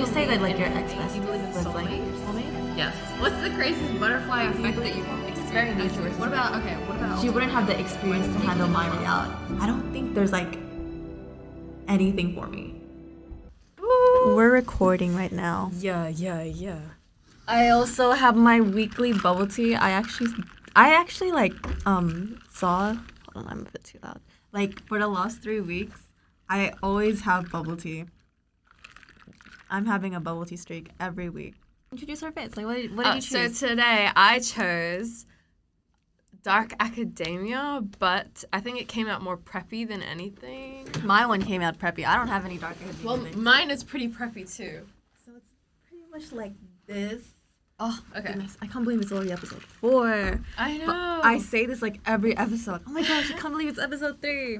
you say that like your ex-best you believe in was like soulmates? your soulmate? Yes. What's the craziest butterfly effect that you've experienced? Very nature. What about She wouldn't have the experience to handle my reality. I don't think there's like anything for me. We're recording right now. Yeah. I also have my weekly bubble tea. I actually like saw. Hold on, I'm a bit too loud. Like for the last 3 weeks, I always have bubble tea. I'm having a bubble tea streak every week. Introduce our bits. Like what did you choose? So today I chose dark academia, but I think it came out more preppy than anything. My one came out preppy. I don't have any dark academia. Well, mine is pretty preppy too. So it's pretty much like this. Oh, okay. Goodness, I can't believe it's already episode 4. I know. But I say this like every episode. Oh my gosh, I can't believe it's episode 3.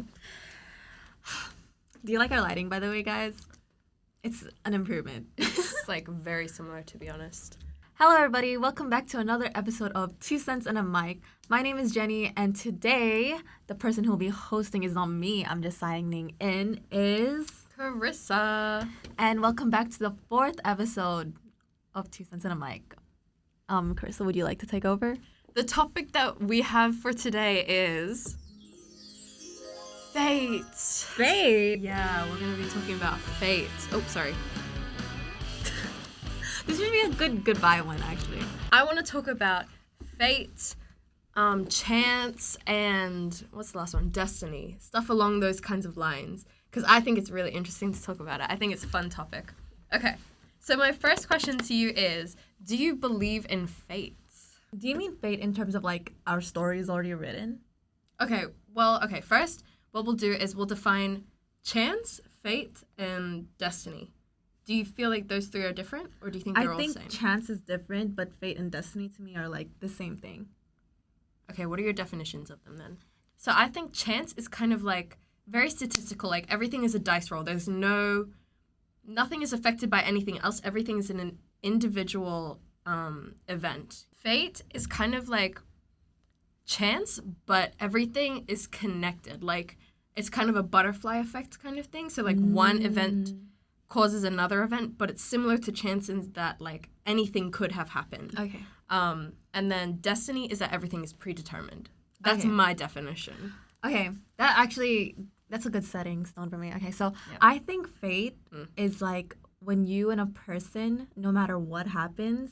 Do you like our lighting, by the way, guys? It's an improvement. It's like very similar, to be honest. Hello, everybody. Welcome back to another episode of 2 Cents and a Mic. My name is Jennie, and today, the person who will be hosting is not me. I'm just signing in is... Carissa. And welcome back to the 4th episode of 2 Cents and a Mic. Carissa, would you like to take over? The topic that we have for today is... fate. Fate? Yeah, we're going to be talking about fate. Oh, sorry. This should be a good goodbye one, actually. I want to talk about fate, chance, and what's the last one? Destiny. Stuff along those kinds of lines. Because I think it's really interesting to talk about it. I think it's a fun topic. Okay, so my first question to you is, do you believe in fate? Do you mean fate in terms of, like, our story is already written? Okay, first, what we'll do is we'll define chance, fate, and destiny. Do you feel like those three are different, or do you think they're all the same? I think chance is different, but fate and destiny to me are, like, the same thing. Okay, what are your definitions of them, then? So I think chance is kind of, like, very statistical. Like, everything is a dice roll. There's nothing is affected by anything else. Everything is in an individual event. Fate is kind of like chance, but everything is connected. Like, it's kind of a butterfly effect kind of thing. So, like, one event causes another event, but it's similar to chance in that, like, anything could have happened. Okay. And then destiny is that everything is predetermined. That's my definition. Okay, that's a good setting stone for me. Okay, so Yeah. I think fate is like when you and a person, no matter what happens,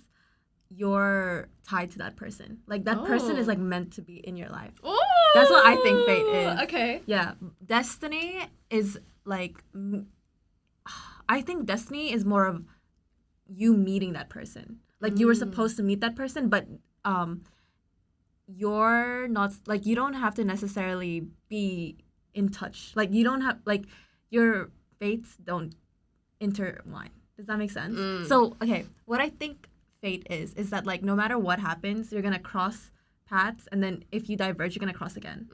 you're tied to that person. Like that person is like meant to be in your life. Oh, That's what I think fate is. Okay. Yeah, destiny is like, I think destiny is more of you meeting that person. Like you were supposed to meet that person, but you're not, like, you don't have to necessarily be in touch. Like you don't have, like, your fates don't intertwine. Does that make sense? So, okay, what I think fate is that, like, no matter what happens, you're gonna cross paths, and then if you diverge, you're gonna cross again.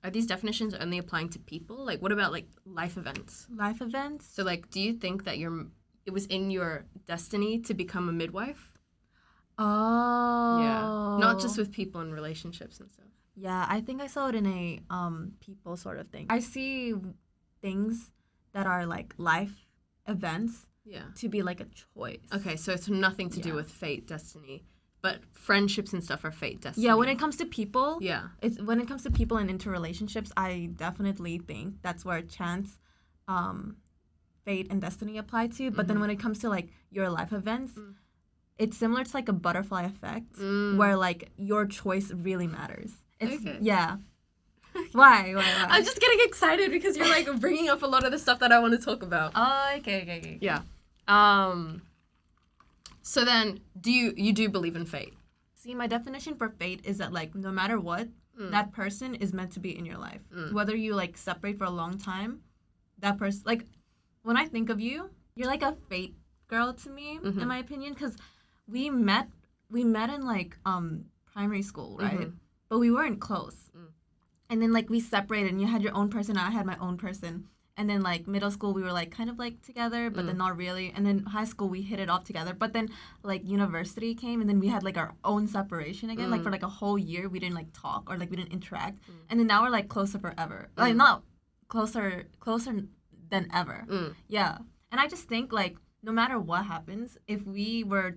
Are these definitions only applying to people? Like, what about, like, life events? Life events? So, like, do you think that it was in your destiny to become a midwife? Oh. Yeah. Not just with people in relationships and stuff. Yeah, I think I saw it in a people sort of thing. I see things that are like life events to be like a choice. Okay, so it's nothing to do with fate, destiny, but friendships and stuff are fate, destiny. Yeah, when it comes to people, it's when it comes to people and interrelationships, I definitely think that's where chance, fate, and destiny apply to. But then when it comes to like your life events, it's similar to like a butterfly effect, where like your choice really matters. It's, okay. Yeah. Why? I'm just getting excited because you're like bringing up a lot of the stuff that I want to talk about. Oh, okay. Yeah. So then, do you do believe in fate? See, my definition for fate is that, like, no matter what, that person is meant to be in your life. Whether you, like, separate for a long time, that person, like, when I think of you, you're like a fate girl to me, in my opinion, because we met in, like, primary school, right? But we weren't close. And then, like, we separated, and you had your own person, and I had my own person. And then, like, middle school, we were, like, kind of, like, together, but then not really. And then high school, we hit it off together. But then, like, university came, and then we had, like, our own separation again. Like, for, like, a whole year, we didn't, like, talk or, like, we didn't interact. And then now we're, like, closer forever. Like, not closer than ever. Yeah. And I just think, like, no matter what happens, if we were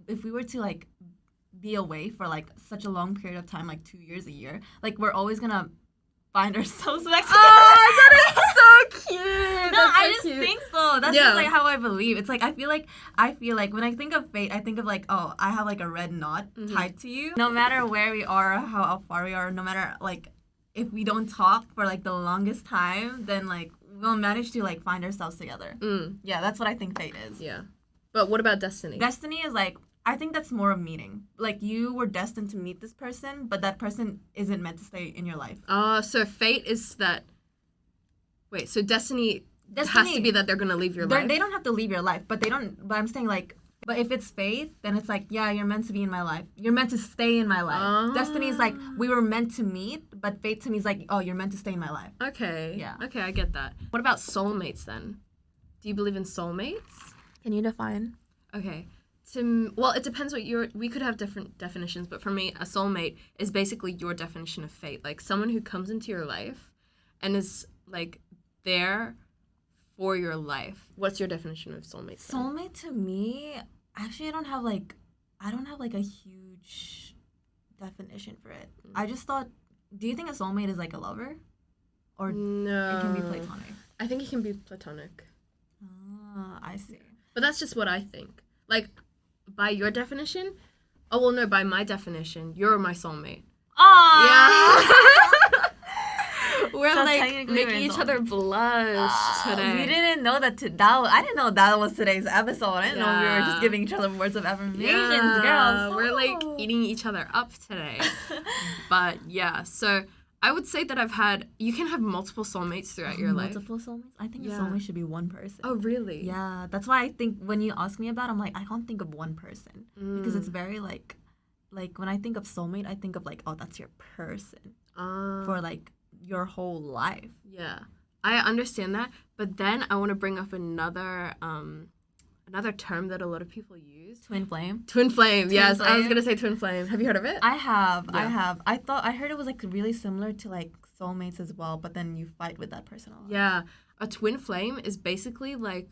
to like be away for like such a long period of time, like 2 years, a year, like we're always gonna find ourselves next to Oh, that is so cute. No, That's I so just cute. think so. That's Yeah. just like how I believe. It's like I feel like when I think of fate, I think of like, oh, I have like a red knot tied to you. No matter where we are, how far we are, no matter like if we don't talk for like the longest time, then like we'll manage to like find ourselves together. Yeah, that's what I think fate is. Yeah. But what about destiny? Destiny is like, I think that's more of meaning. Like you were destined to meet this person, but that person isn't meant to stay in your life. So fate is that. Wait, so destiny has to be that they're gonna leave your life. They don't have to leave your life, but they don't. But I'm saying like, but if it's fate, then it's like, yeah, you're meant to be in my life. You're meant to stay in my life. Destiny is like, we were meant to meet, but fate to me is like, oh, you're meant to stay in my life. Okay. Yeah. Okay, I get that. What about soulmates then? Do you believe in soulmates? Can you define? Okay. Well, it depends what we could have different definitions, but for me, a soulmate is basically your definition of fate. Like someone who comes into your life and is like there for your life. What's your definition of soulmate? Then? Soulmate to me, actually, I don't have like a huge definition for it. I just thought, do you think a soulmate is like a lover? Or no. It can be platonic? I think it can be platonic. I see. But that's just what I think. Like, by your definition, by my definition, you're my soulmate. Aww! Yeah. We're So like technically making we're each other blush today. We didn't know that. I didn't know that was today's episode. I didn't know we were just giving each other words of affirmations, girls. We're like eating each other up today. But yeah, so I would say that you can have multiple soulmates throughout your life. Multiple soulmates? I think a soulmate should be one person. Oh, really? Yeah, that's why I think when you ask me about it, I'm like, I can't think of one person. Because it's very like when I think of soulmate, I think of like, oh, that's your person. For like your whole life. Yeah, I understand that, but then I want to bring up another term that a lot of people use. Twin flame. Twin flame. Yes, flame. I was gonna say twin flame. Have you heard of it? I have. Yeah. I heard it was like really similar to like soulmates as well, but then you fight with that person a lot. Yeah, a twin flame is basically like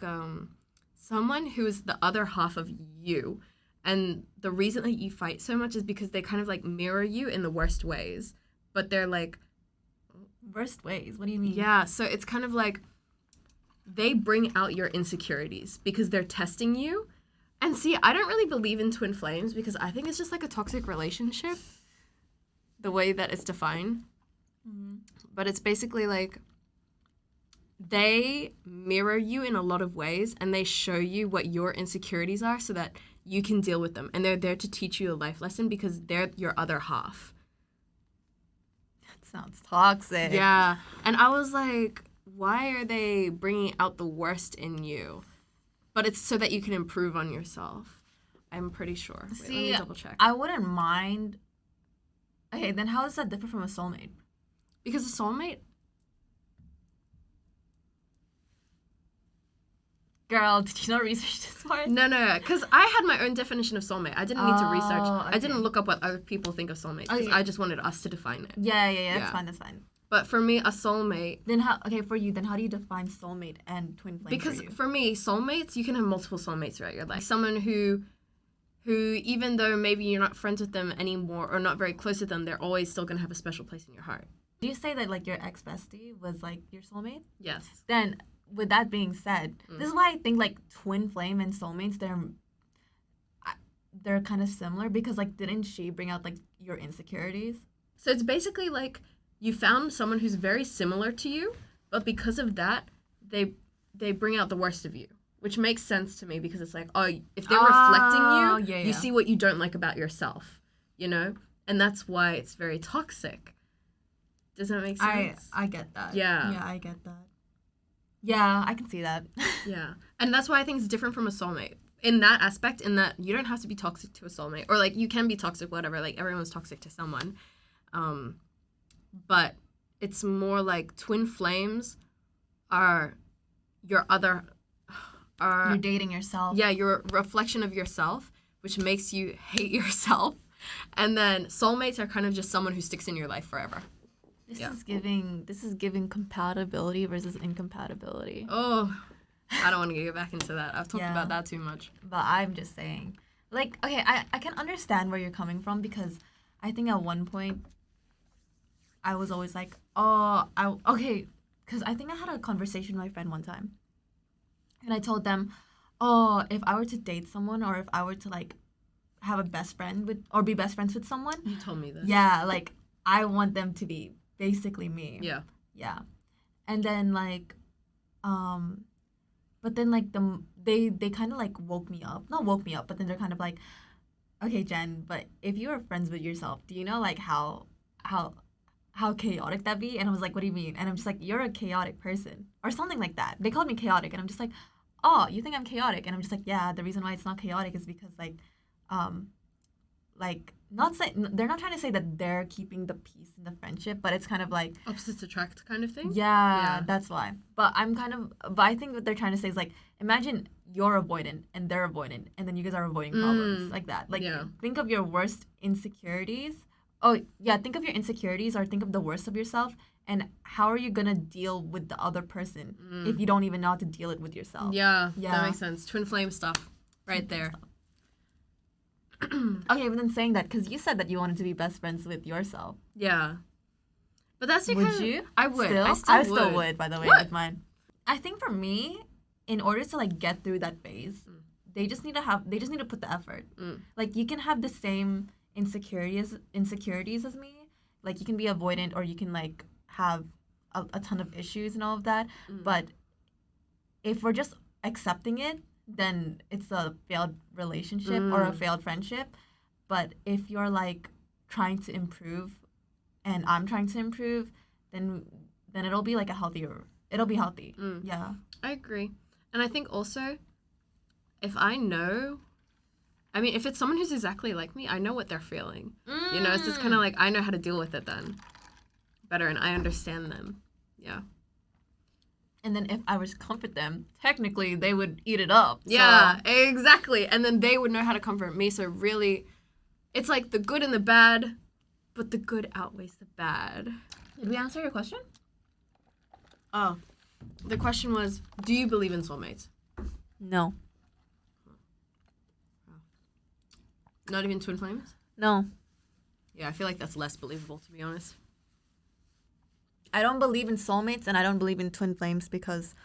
someone who is the other half of you, and the reason that you fight so much is because they kind of like mirror you in the worst ways, but they're like. Worst ways? What do you mean? Yeah, so it's kind of like they bring out your insecurities because they're testing you. And see, I don't really believe in twin flames because I think it's just like a toxic relationship, the way that it's defined. Mm-hmm. But it's basically like they mirror you in a lot of ways and they show you what your insecurities are so that you can deal with them. And they're there to teach you a life lesson because they're your other half. Sounds toxic. Yeah. And I was like, why are they bringing out the worst in you? But it's so that you can improve on yourself. I'm pretty sure. Wait, let me double check. I wouldn't mind. Okay, then how does that differ from a soulmate? Because a soulmate... Girl, did you not research this part? No. Because I had my own definition of soulmate. I didn't need to research. Okay. I didn't look up what other people think of soulmates. Because I just wanted us to define it. Yeah. That's fine. But for me, a soulmate... Then how do you define soulmate and twin flame? Because for me, soulmates, you can have multiple soulmates throughout your life. Someone who even though maybe you're not friends with them anymore or not very close with them, they're always still going to have a special place in your heart. Do you say that like your ex-bestie was like your soulmate? Yes. Then... With that being said, this is why I think like twin flame and soulmates they're kind of similar because like didn't she bring out like your insecurities? So it's basically like you found someone who's very similar to you, but because of that, they bring out the worst of you, which makes sense to me because it's like, oh, if they're reflecting you, you see what you don't like about yourself, you know? And that's why it's very toxic. Does that make sense? I get that. Yeah. Yeah, I get that. Yeah, I can see that. Yeah. And that's why I think it's different from a soulmate. In that aspect, in that you don't have to be toxic to a soulmate. Or, like, you can be toxic, whatever. Like, everyone's toxic to someone. But it's more like twin flames are your other... You're dating yourself. Yeah, you're a reflection of yourself, which makes you hate yourself. And then soulmates are kind of just someone who sticks in your life forever. This is giving compatibility versus incompatibility. Oh, I don't want to get back into that. I've talked Yeah. about that too much. But I'm just saying. Like, okay, I can understand where you're coming from because I think at one point I was always like, okay, because I think I had a conversation with my friend one time. And I told them, oh, if I were to date someone or if I were to, like, have a best friend with, or be best friends with someone. You told me this. Yeah, like, I want them to be basically me. Yeah. Yeah. And then, like, but then, like, they kind of, like, woke me up. Not woke me up, but then they're kind of like, okay, Jen, but if you were friends with yourself, do you know, like, how chaotic that'd be? And I was like, what do you mean? And I'm just like, you're a chaotic person. Or something like that. They called me chaotic, and I'm just like, oh, you think I'm chaotic? And I'm just like, yeah, the reason why it's not chaotic is because, not say, they're not trying to say that they're keeping the peace in the friendship, but it's kind of like Opposites attract kind of thing? yeah, that's why. But I think what they're trying to say is like, imagine you're avoidant and they're avoidant, and then you guys are avoiding problems like that. Like, think of your worst insecurities. Oh yeah, think of your insecurities or think of the worst of yourself, and how are you gonna deal with the other person if you don't even know how to deal it with yourself? Yeah, that makes sense. Twin flame stuff, right there. Okay, but then saying that, because you said that you wanted to be best friends with yourself. Yeah. But that's the Would you? I would. Still? I still would, by the way, with mine. I think for me, in order to like get through that phase, they just need to put the effort. Like, you can have the same insecurities as me. Like, you can be avoidant or you can like have a ton of issues and all of that. But if we're just accepting it, then it's a failed relationship or a failed friendship. But if you're like trying to improve and I'm trying to improve, then it'll be like it'll be healthy. Yeah. I agree. And I think also, if it's someone who's exactly like me, I know what they're feeling. You know, it's just kind of like, I know how to deal with it then better, and I understand them. Yeah. And then if I was to comfort them, technically they would eat it up. Yeah, exactly. And then they would know how to comfort me. So really, it's like the good and the bad, but the good outweighs the bad. Did we answer your question? Oh, the question was, do you believe in soulmates? No. Not even twin flames? No. Yeah, I feel like that's less believable, to be honest. I don't believe in soulmates and I don't believe in twin flames because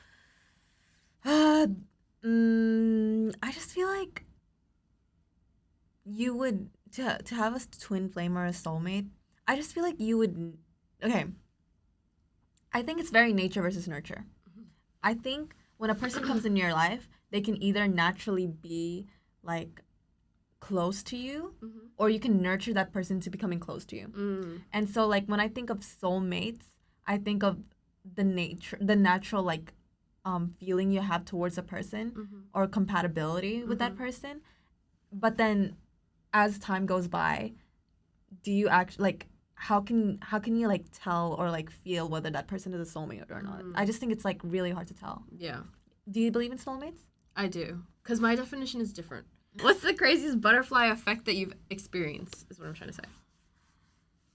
I just feel like you would to have a twin flame or a soulmate, I just feel like you would okay. I think it's very nature versus nurture. I think when a person comes in your life, they can either naturally be like close to you or you can nurture that person to becoming close to you. And so like when I think of soulmates, I think of the natural like feeling you have towards a person or compatibility with that person. But then as time goes by, do you actually like how can you like tell or like feel whether that person is a soulmate or not? I just think it's like really hard to tell. Yeah. Do you believe in soulmates? I do, because my definition is different. What's the craziest butterfly effect that you've experienced is what I'm trying to say.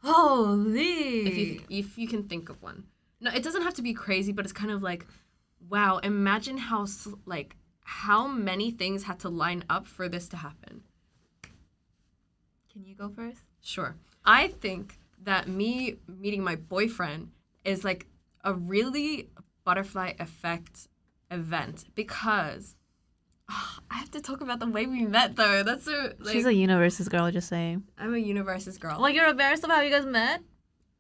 Holy. If you can think of one. No, it doesn't have to be crazy, but it's kind of like, wow, imagine how many things had to line up for this to happen. Can you go first? Sure. I think that me meeting my boyfriend is like a really butterfly effect event because I have to talk about the way we met though. That's so like, she's a universes girl, just saying. I'm a universes girl. Like, you're embarrassed of how you guys met?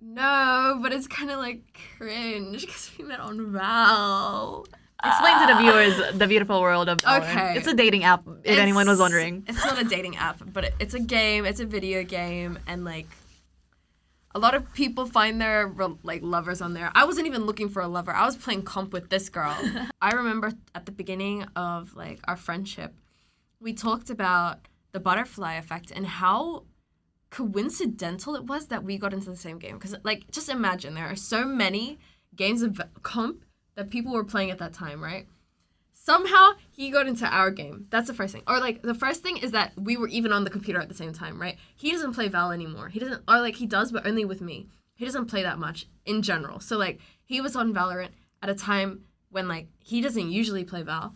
No, but it's kind of like cringe because we met on Val. Explain to the viewers the beautiful world of Valorant. Okay. It's a dating app, if anyone was wondering. It's not a dating app, but it's a game. It's a video game, and like a lot of people find their like lovers on there. I wasn't even looking for a lover. I was playing comp with this girl. I remember at the beginning of like our friendship, we talked about the butterfly effect and how coincidental it was that we got into the same game. Because like, just imagine there are so many games of comp that people were playing at that time, right? Somehow he got into our game. That's the first thing. Or like the first thing is that we were even on the computer at the same time, right? He doesn't play Val anymore. He doesn't, or like he does, but only with me. He doesn't play that much in general. So like he was on Valorant at a time when, like, he doesn't usually play Val.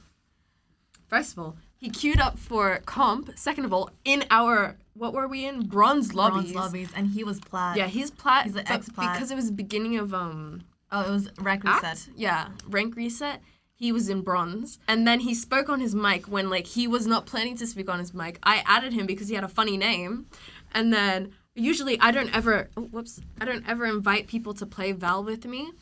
First of all, he queued up for comp. Second of all, in our, what were we in? Bronze lobbies. And he was plat. Yeah, he's plat. He's an ex-plat. Because it was the beginning of, Oh, it was rank reset. Act? Yeah, rank reset. He was in bronze. And then he spoke on his mic when, like, he was not planning to speak on his mic. I added him because he had a funny name. And then usually I don't ever invite people to play Val with me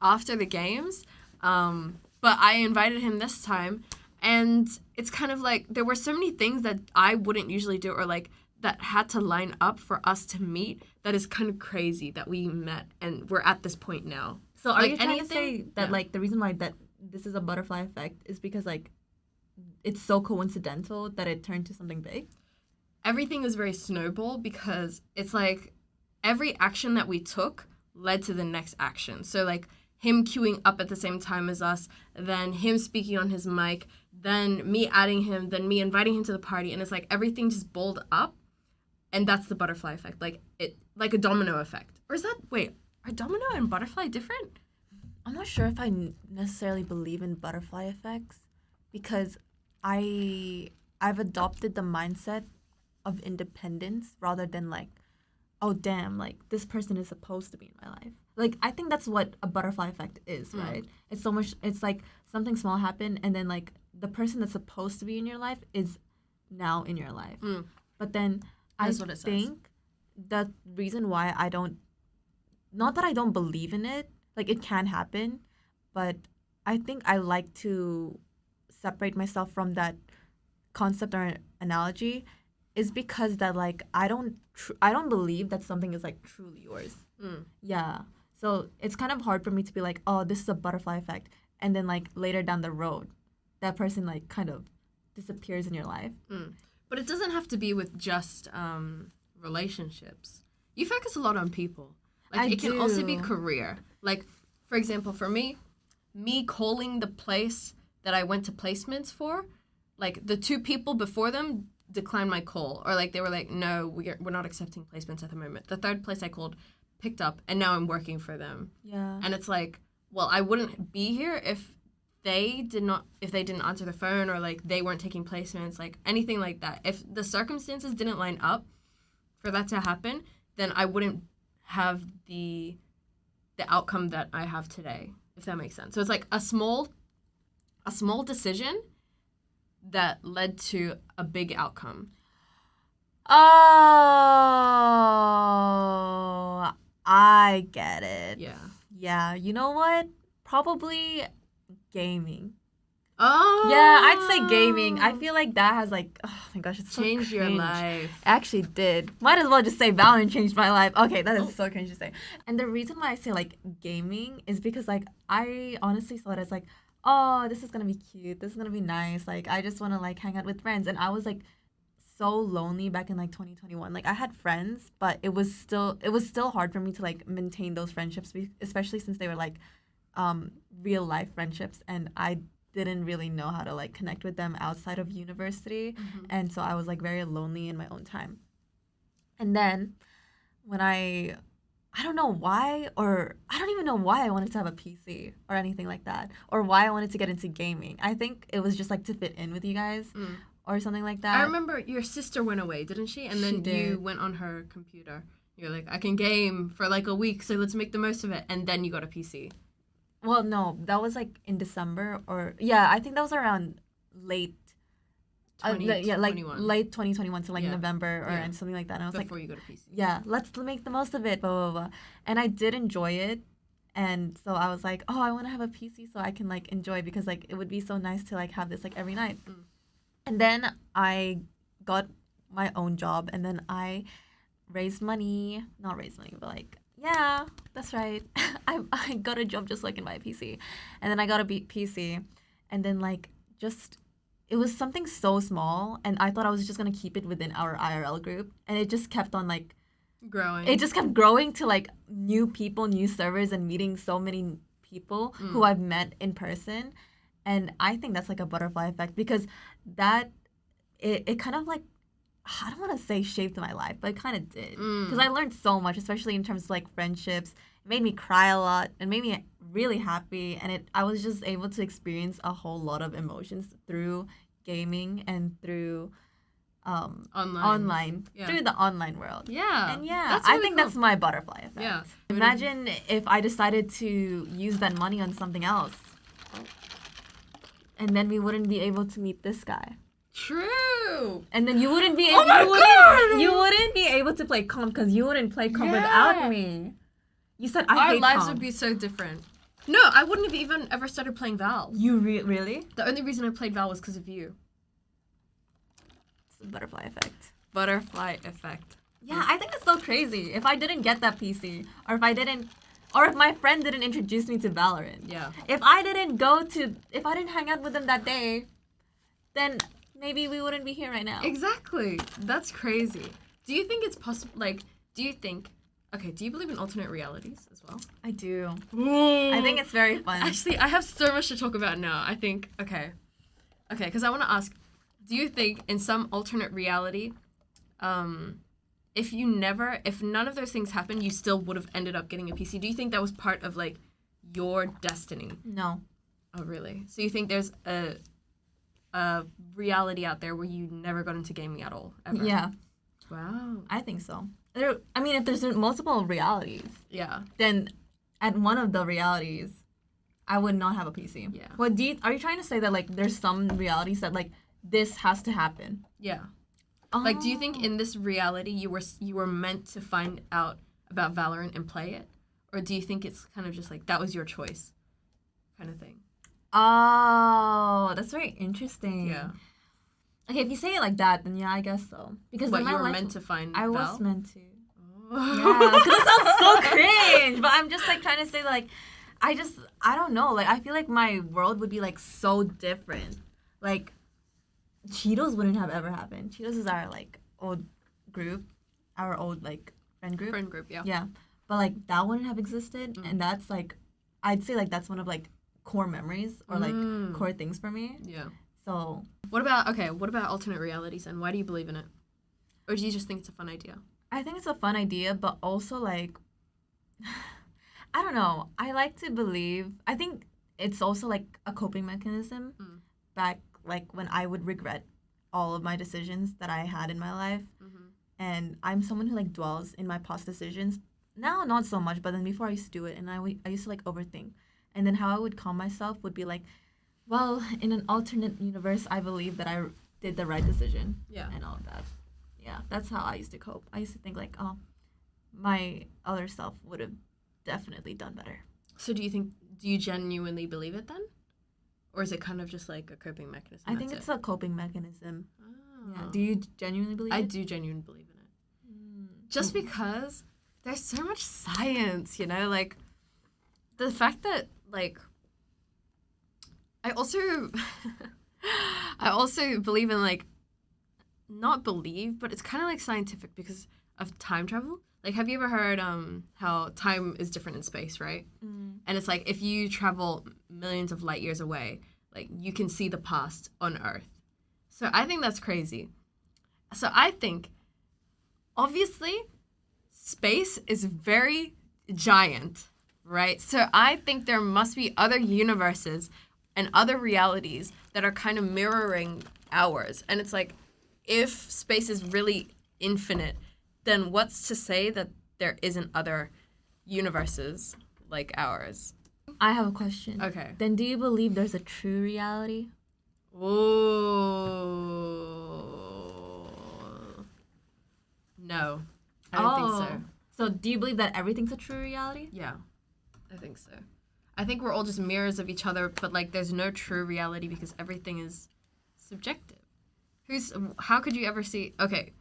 after the games. But I invited him this time. And it's kind of like there were so many things that I wouldn't usually do, or like that had to line up for us to meet. That is kind of crazy that we met and we're at this point now. So are like, you trying to say that like the reason why that this is a butterfly effect is because like it's so coincidental that it turned to something big? Everything was very snowball because it's like every action that we took led to the next action. So like him queuing up at the same time as us, then him speaking on his mic, then me adding him, then me inviting him to the party, and it's like everything just balled up, and that's the butterfly effect. Like it, like a domino effect. Or is that, wait, are domino and butterfly different? I'm not sure if I necessarily believe in butterfly effects because I've adopted the mindset of independence rather than like, oh damn, like this person is supposed to be in my life. Like I think that's what a butterfly effect is, right? It's so much. It's like something small happened, and then like the person that's supposed to be in your life is now in your life. But then That's I what it says. think the reason why I don't, not that I don't believe in it, like it can happen, but I think I like to separate myself from that concept or analogy, is because that like I don't believe that something is like truly yours. Yeah. So it's kind of hard for me to be like, oh, this is a butterfly effect, and then like later down the road, that person like kind of disappears in your life. But it doesn't have to be with just relationships. You focus a lot on people. Like it can also be career. Like, for example, for me calling the place that I went to placements for, like the two people before them declined my call, or like they were like, no, we're not accepting placements at the moment. The third place I called picked up, and now I'm working for them. Yeah. And it's like, well, I wouldn't be here if they didn't answer the phone, or like they weren't taking placements, like anything like that. If the circumstances didn't line up for that to happen, then I wouldn't have the outcome that I have today, if that makes sense. So it's like a small decision that led to a big outcome. Oh, I get it. Yeah. Yeah, you know what? Probably gaming. Oh. Yeah, I'd say gaming. I feel like that has like, oh my gosh, it's changed so your cringe. life. It actually did. Might as well just say Valorant changed my life. Okay, that is so cringe to say. And the reason why I say like gaming is because like I honestly saw it as like, oh, this is gonna be cute. This is gonna be nice. Like I just wanna like hang out with friends. And I was like so lonely back in like 2021. Like I had friends, but it was still hard for me to like maintain those friendships, especially since they were like real life friendships, and I didn't really know how to like connect with them outside of university. And so I was like very lonely in my own time. And then when I don't know why, or I don't even know why I wanted to have a PC or anything like that, or why I wanted to get into gaming. I think it was just like to fit in with you guys or something like that. I remember your sister went away, didn't she? And then you went on her computer. You're like, I can game for like a week, so let's make the most of it. And then you got a PC. Well, no, that was like in December, or yeah, I think that was around late 2021. late 2021, so like November and something like that. And I was before you go to PC. Yeah, let's make the most of it, blah, blah, blah. And I did enjoy it. And so I was like, oh, I want to have a PC so I can like enjoy, because like it would be so nice to like have this like every night. And then I got my own job, and then I not raised money, but like, yeah, that's right. I got a job just so I can buy a PC. And then I got a PC. And then like just, it was something so small, and I thought I was just going to keep it within our IRL group. And it just kept on like growing. It just kept growing to like new people, new servers, and meeting so many people who I've met in person. And I think that's like a butterfly effect, because that it kind of like I don't want to say shaped my life, but it kind of did. Because I learned so much, especially in terms of like friendships. It made me cry a lot. It made me really happy. And I was just able to experience a whole lot of emotions through gaming and through online through the online world. Yeah. And yeah, that's I really think cool. that's my butterfly effect. Yeah. Imagine if I decided to use that money on something else. And then we wouldn't be able to meet this guy. True. And then you wouldn't be Oh my God! you wouldn't be able to play comp because you wouldn't play comp Yeah. without me. You said I hate Our lives comp. would be so different. No, I wouldn't have even ever started playing Val. You really? The only reason I played Val was because of you. It's a butterfly effect. Butterfly effect. Yeah, I think it's so crazy. If I didn't get that PC, or if my friend didn't introduce me to Valorant. Yeah. If I didn't hang out with him that day, then maybe we wouldn't be here right now. Exactly. That's crazy. Do you think it's possible? Like, do you believe in alternate realities as well? I do. Ooh. I think it's very fun. Actually, I have so much to talk about now. I think, okay, because I want to ask, do you think in some alternate reality, if none of those things happened, you still would have ended up getting a PC? Do you think that was part of, like, your destiny? No. Oh, really? So you think there's a reality out there where you never got into gaming at all, ever? Yeah. Wow. I think so. If there's multiple realities, Yeah. then at one of the realities, I would not have a PC. Yeah. Are you trying to say that, like, there's some realities that, like, this has to happen? Yeah. Like, do you think in this reality you were meant to find out about Valorant and play it? Or do you think it's kind of just like, that was your choice kind of thing? Oh, that's very interesting. Yeah. Okay, if you say it like that, then yeah, I guess so. Because But then you were meant to find Val? was meant to. Oh. Yeah, because it sounds so cringe. But I'm just, like, trying to say, like, I don't know. Like, I feel like my world would be, like, so different. Like, Cheetos wouldn't have ever happened. Cheetos is our, like, old group. Our old, like, friend group. Friend group, yeah. Yeah. But, like, that wouldn't have existed. And that's, like, I'd say, like, that's one of, like, core memories or, like, core things for me. Yeah. So. What about alternate realities, and why do you believe in it? Or do you just think it's a fun idea? I think it's a fun idea, but also, like, I don't know. I like to believe, I think it's also, like, a coping mechanism back, like, when I would regret all of my decisions that I had in my life. Mm-hmm. And I'm someone who, like, dwells in my past decisions. Now, not so much, but then before I used to do it, and I used to, like, overthink. And then how I would calm myself would be like, well, in an alternate universe, I believe that I did the right decision. Yeah. And all of that. Yeah, that's how I used to cope. I used to think, like, oh, my other self would have definitely done better. So do you genuinely believe it then? Or is it kind of just like a coping mechanism? I think it's a coping mechanism. Oh. Yeah. Do you genuinely believe it? I do genuinely believe in it. Just because there's so much science, you know? Like, the fact that, like, I also believe in, like, not believe, but it's kind of like scientific because of time travel. Like, have you ever heard how time is different in space, right? And it's like, if you travel millions of light years away, like, you can see the past on Earth. So I think that's crazy. So I think, obviously, space is very giant, right? So I think there must be other universes and other realities that are kind of mirroring ours. And it's like, if space is really infinite, then what's to say that there isn't other universes like ours? I have a question. Okay. Then do you believe there's a true reality? Ooh. No. I don't think so. So do you believe that everything's a true reality? Yeah. I think so. I think we're all just mirrors of each other, but, like, there's no true reality because everything is subjective. How could you ever see? Okay.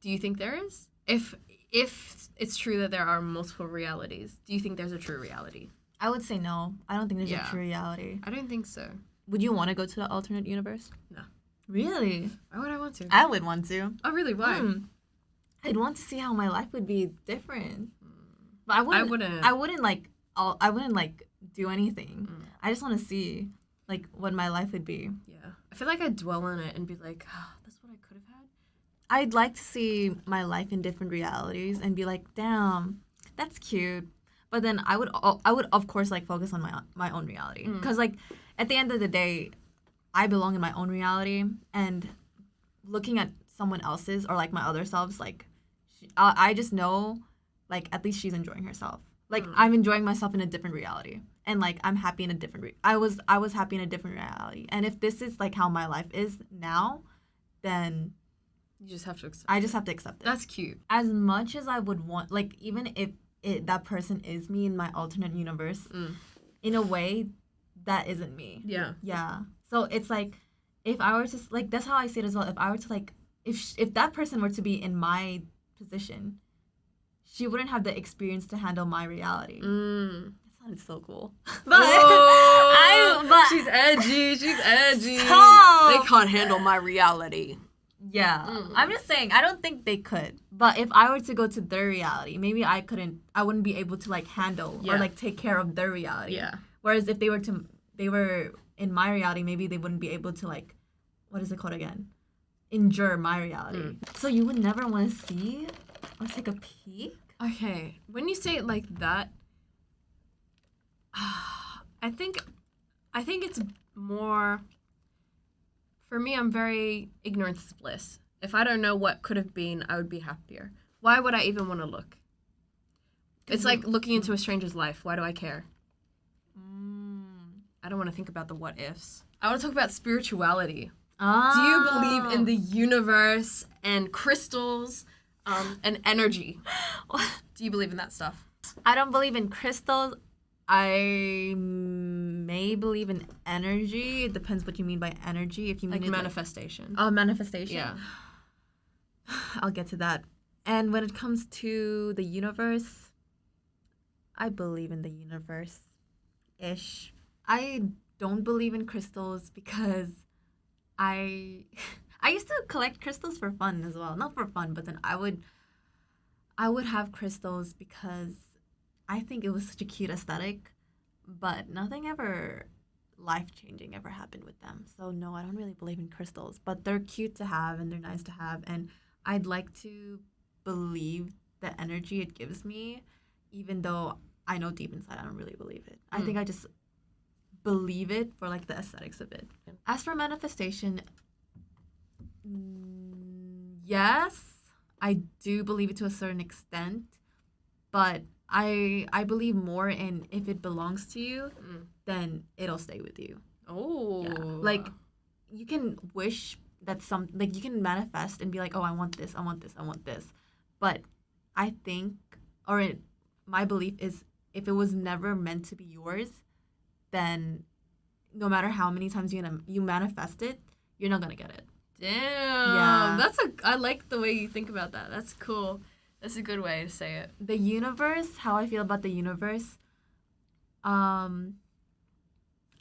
Do you think there is? If it's true that there are multiple realities, do you think there's a true reality? I would say no. I don't think there's a true reality. I don't think so. Would you want to go to the alternate universe? No. Really? Why would I want to? I would want to. Oh, really? Why? I'd want to see how my life would be different. But I wouldn't do anything. I just want to see, like, what my life would be. Yeah. I feel like I'd dwell on it and be like, oh, that's what I could have had. I'd like to see my life in different realities and be like, damn, that's cute. But then I would of course like focus on my own reality, because like at the end of the day, I belong in my own reality, and looking at someone else's or like my other selves, like I just know like at least she's enjoying herself. Like I'm enjoying myself in a different reality, and like I'm happy in a different. I was happy in a different reality, and if this is like how my life is now, then You just have to accept I just have to accept it. That's cute. As much as I would want, like even if that person is me in my alternate universe, in a way, that isn't me. Yeah. Yeah. So it's like, if I were to like, that's how I see it as well. If I were to like, if that person were to be in my position, she wouldn't have the experience to handle my reality. That sounded so cool. But she's edgy. She's edgy. Stop. They can't handle my reality. Yeah. I'm just saying, I don't think they could. But if I were to go to their reality, maybe I wouldn't be able to like handle or like take care of their reality. Yeah. Whereas if they were in my reality, maybe they wouldn't be able to like, what is it called again? Endure my reality. So you would never want to see or take a peek? Okay. When you say it like that, I think it's more, for me, I'm very ignorance is bliss. If I don't know what could have been, I would be happier. Why would I even want to look? It's like looking into a stranger's life. Why do I care? I don't want to think about the what ifs. I want to talk about spirituality. Oh. Do you believe in the universe and crystals and energy? Do you believe in that stuff? I don't believe in crystals. I may believe in energy. It depends what you mean by energy. If you mean Like it manifestation. Manifestation. Yeah. I'll get to that. And when it comes to the universe, I believe in the universe-ish. I don't believe in crystals because I used to collect crystals for fun as well. Not for fun, but then I would have crystals because I think it was such a cute aesthetic, but nothing ever life-changing ever happened with them. So no, I don't really believe in crystals, but they're cute to have and they're nice to have, and I'd like to believe the energy it gives me, even though I know deep inside I don't really believe it. I think I just believe it for like the aesthetics of it. As for manifestation, yes, I do believe it to a certain extent, but I believe more in if it belongs to you, then it'll stay with you. Oh. Yeah. Like, you can wish that like you can manifest and be like, oh, I want this, I want this, I want this. But I think, my belief is, if it was never meant to be yours, then no matter how many times you manifest it, you're not gonna get it. Damn. Yeah. I like the way you think about that. That's cool. That's a good way to say it. The universe, how I feel about the universe, I think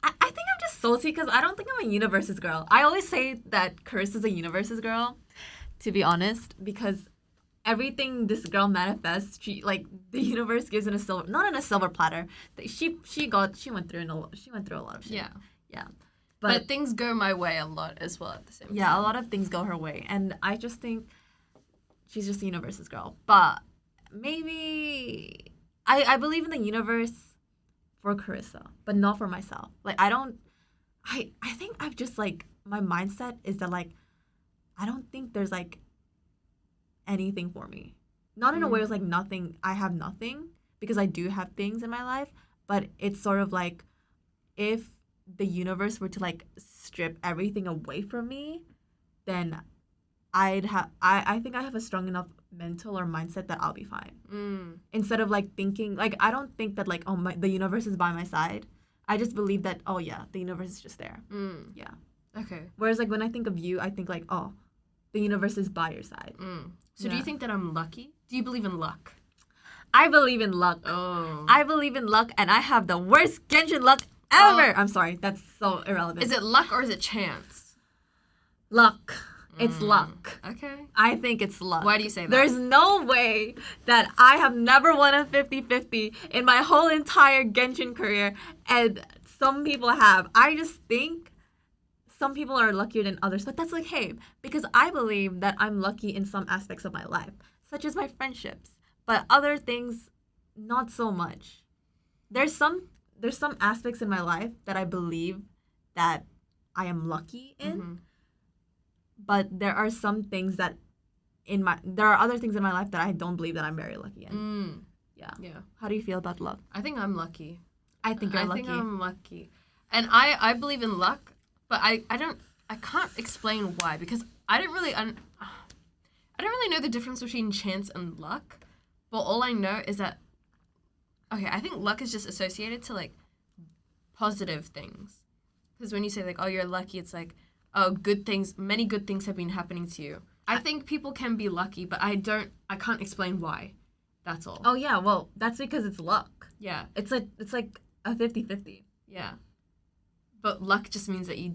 I'm just salty because I don't think I'm a universe's girl. I always say that Chris is a universe's girl, to be honest, because everything this girl manifests, the universe gives not in a silver platter. She went through a lot of shit. Yeah. Yeah. But things go my way a lot as well at the same time. Yeah, a lot of things go her way. And I just think she's just the universe's girl. But maybe I believe in the universe for Carissa, but not for myself. Like, I think I've just, like, my mindset is that, like, I don't think there's, like, anything for me. Not in a way it's like nothing, I have nothing, because I do have things in my life, but it's sort of like, if the universe were to, like, strip everything away from me, then I think I have a strong enough mental or mindset that I'll be fine. Instead of, like, thinking, like, I don't think that, like, the universe is by my side. I just believe that, oh yeah, the universe is just there. Yeah. Okay. Whereas, like, when I think of you, I think, like, oh, the universe is by your side. So do you think that I'm lucky? Do you believe in luck? I believe in luck. Oh. I believe in luck, and I have the worst Genshin luck ever. I'm sorry, that's so irrelevant. Is it luck or is it chance? Luck. It's luck. Okay. I think it's luck. Why do you say that? There's no way that I have never won a 50-50 in my whole entire Genshin career, and some people have. I just think some people are luckier than others, but that's okay because I believe that I'm lucky in some aspects of my life, such as my friendships, but other things not so much. There's some aspects in my life that I believe that I am lucky in, but there are some things that there are other things in my life that I don't believe that I'm very lucky in. Yeah. How do you feel about love? I think I'm lucky. I think you're lucky. I think I'm lucky. And I believe in luck, but I can't explain why, because I don't really know the difference between chance and luck. But all I know is that, okay, I think luck is just associated to like positive things. Because when you say like, oh, you're lucky, it's like, oh, many good things have been happening to you. I think people can be lucky, but I can't explain why. That's all. Oh yeah, well, that's because it's luck. Yeah. It's like a 50-50. Yeah. But luck just means that you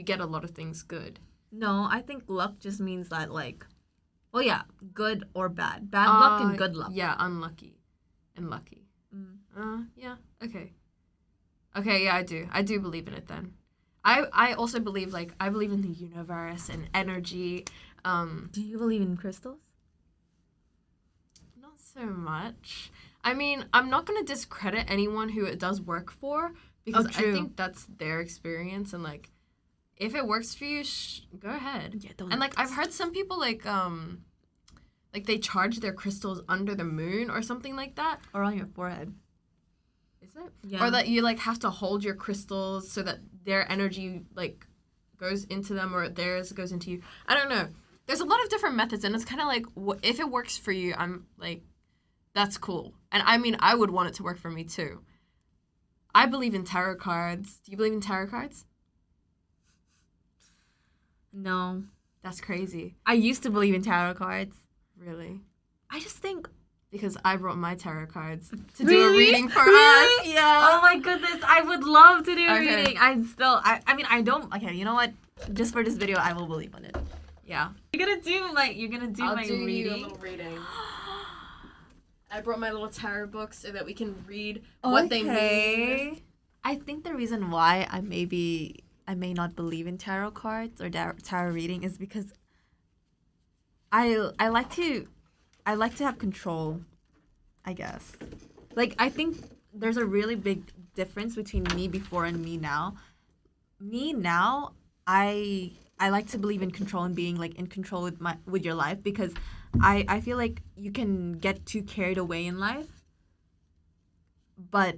get a lot of things good. No, I think luck just means that like, well, yeah, good or bad. Bad luck and good luck. Yeah, unlucky and lucky. Yeah, okay. Okay, yeah, I do believe in it then. I also believe, like, I believe in the universe and energy. Do you believe in crystals? Not so much. I mean, I'm not going to discredit anyone who it does work for, because I think that's their experience, and, like, if it works for you, go ahead. Yeah, don't. And, like, I've heard some people, like they charge their crystals under the moon or something like that. Or on your forehead. Is it? Yeah. Or that you, like, have to hold your crystals so that their energy, like, goes into them or theirs goes into you. I don't know. There's a lot of different methods, and it's kind of like, if it works for you, I'm, like, that's cool. And, I mean, I would want it to work for me, too. I believe in tarot cards. Do you believe in tarot cards? No. That's crazy. I used to believe in tarot cards. Really? I just think... Because I brought my tarot cards to really? do a reading for really? us. Yeah. Oh my goodness, I would love to do a reading. I mean, I don't... Okay, you know what? Just for this video, I will believe on it. Yeah. You're gonna do my reading? I'll do you a little reading. I brought my little tarot book so that we can read what they mean. I think the reason why I may not believe in tarot cards or tarot reading is because I like to have control, I guess. Like, I think there's a really big difference between me before and me now. Me now, I like to believe in control and being, like, in control with your life, because I feel like you can get too carried away in life. But,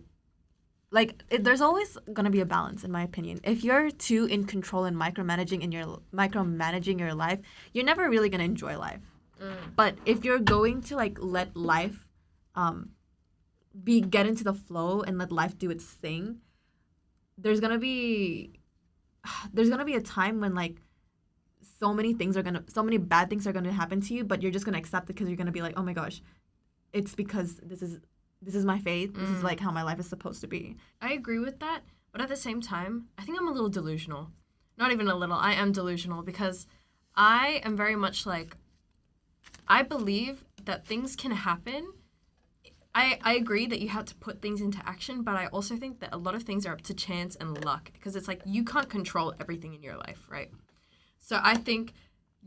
like, there's always going to be a balance, in my opinion. If you're too in control and micromanaging your life, you're never really going to enjoy life. But if you're going to, like, let life get into the flow and let life do its thing, there's gonna be a time when, like, so many bad things are gonna happen to you, but you're just gonna accept it because you're gonna be like, oh my gosh, it's because this is my fate. This is, like, how my life is supposed to be. I agree with that, but at the same time, I think I'm a little delusional. Not even a little. I am delusional because I am very much like, I believe that things can happen. I agree that you have to put things into action, but I also think that a lot of things are up to chance and luck, because it's like you can't control everything in your life, right? So I think,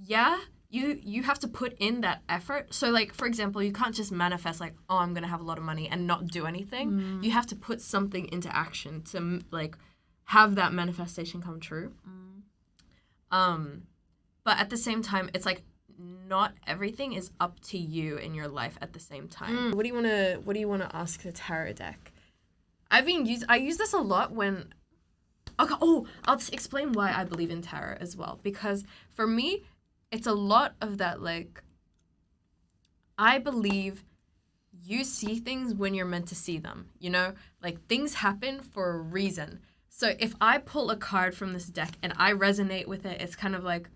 yeah, you have to put in that effort. So, like, for example, you can't just manifest like, oh, I'm going to have a lot of money and not do anything. You have to put something into action to, like, have that manifestation come true. But at the same time, it's like, not everything is up to you in your life at the same time. What do you want to ask the tarot deck? I use this a lot when... Okay, I'll just explain why I believe in tarot as well. Because for me, it's a lot of that, like, I believe you see things when you're meant to see them, you know? Like, things happen for a reason. So if I pull a card from this deck and I resonate with it, it's kind of like,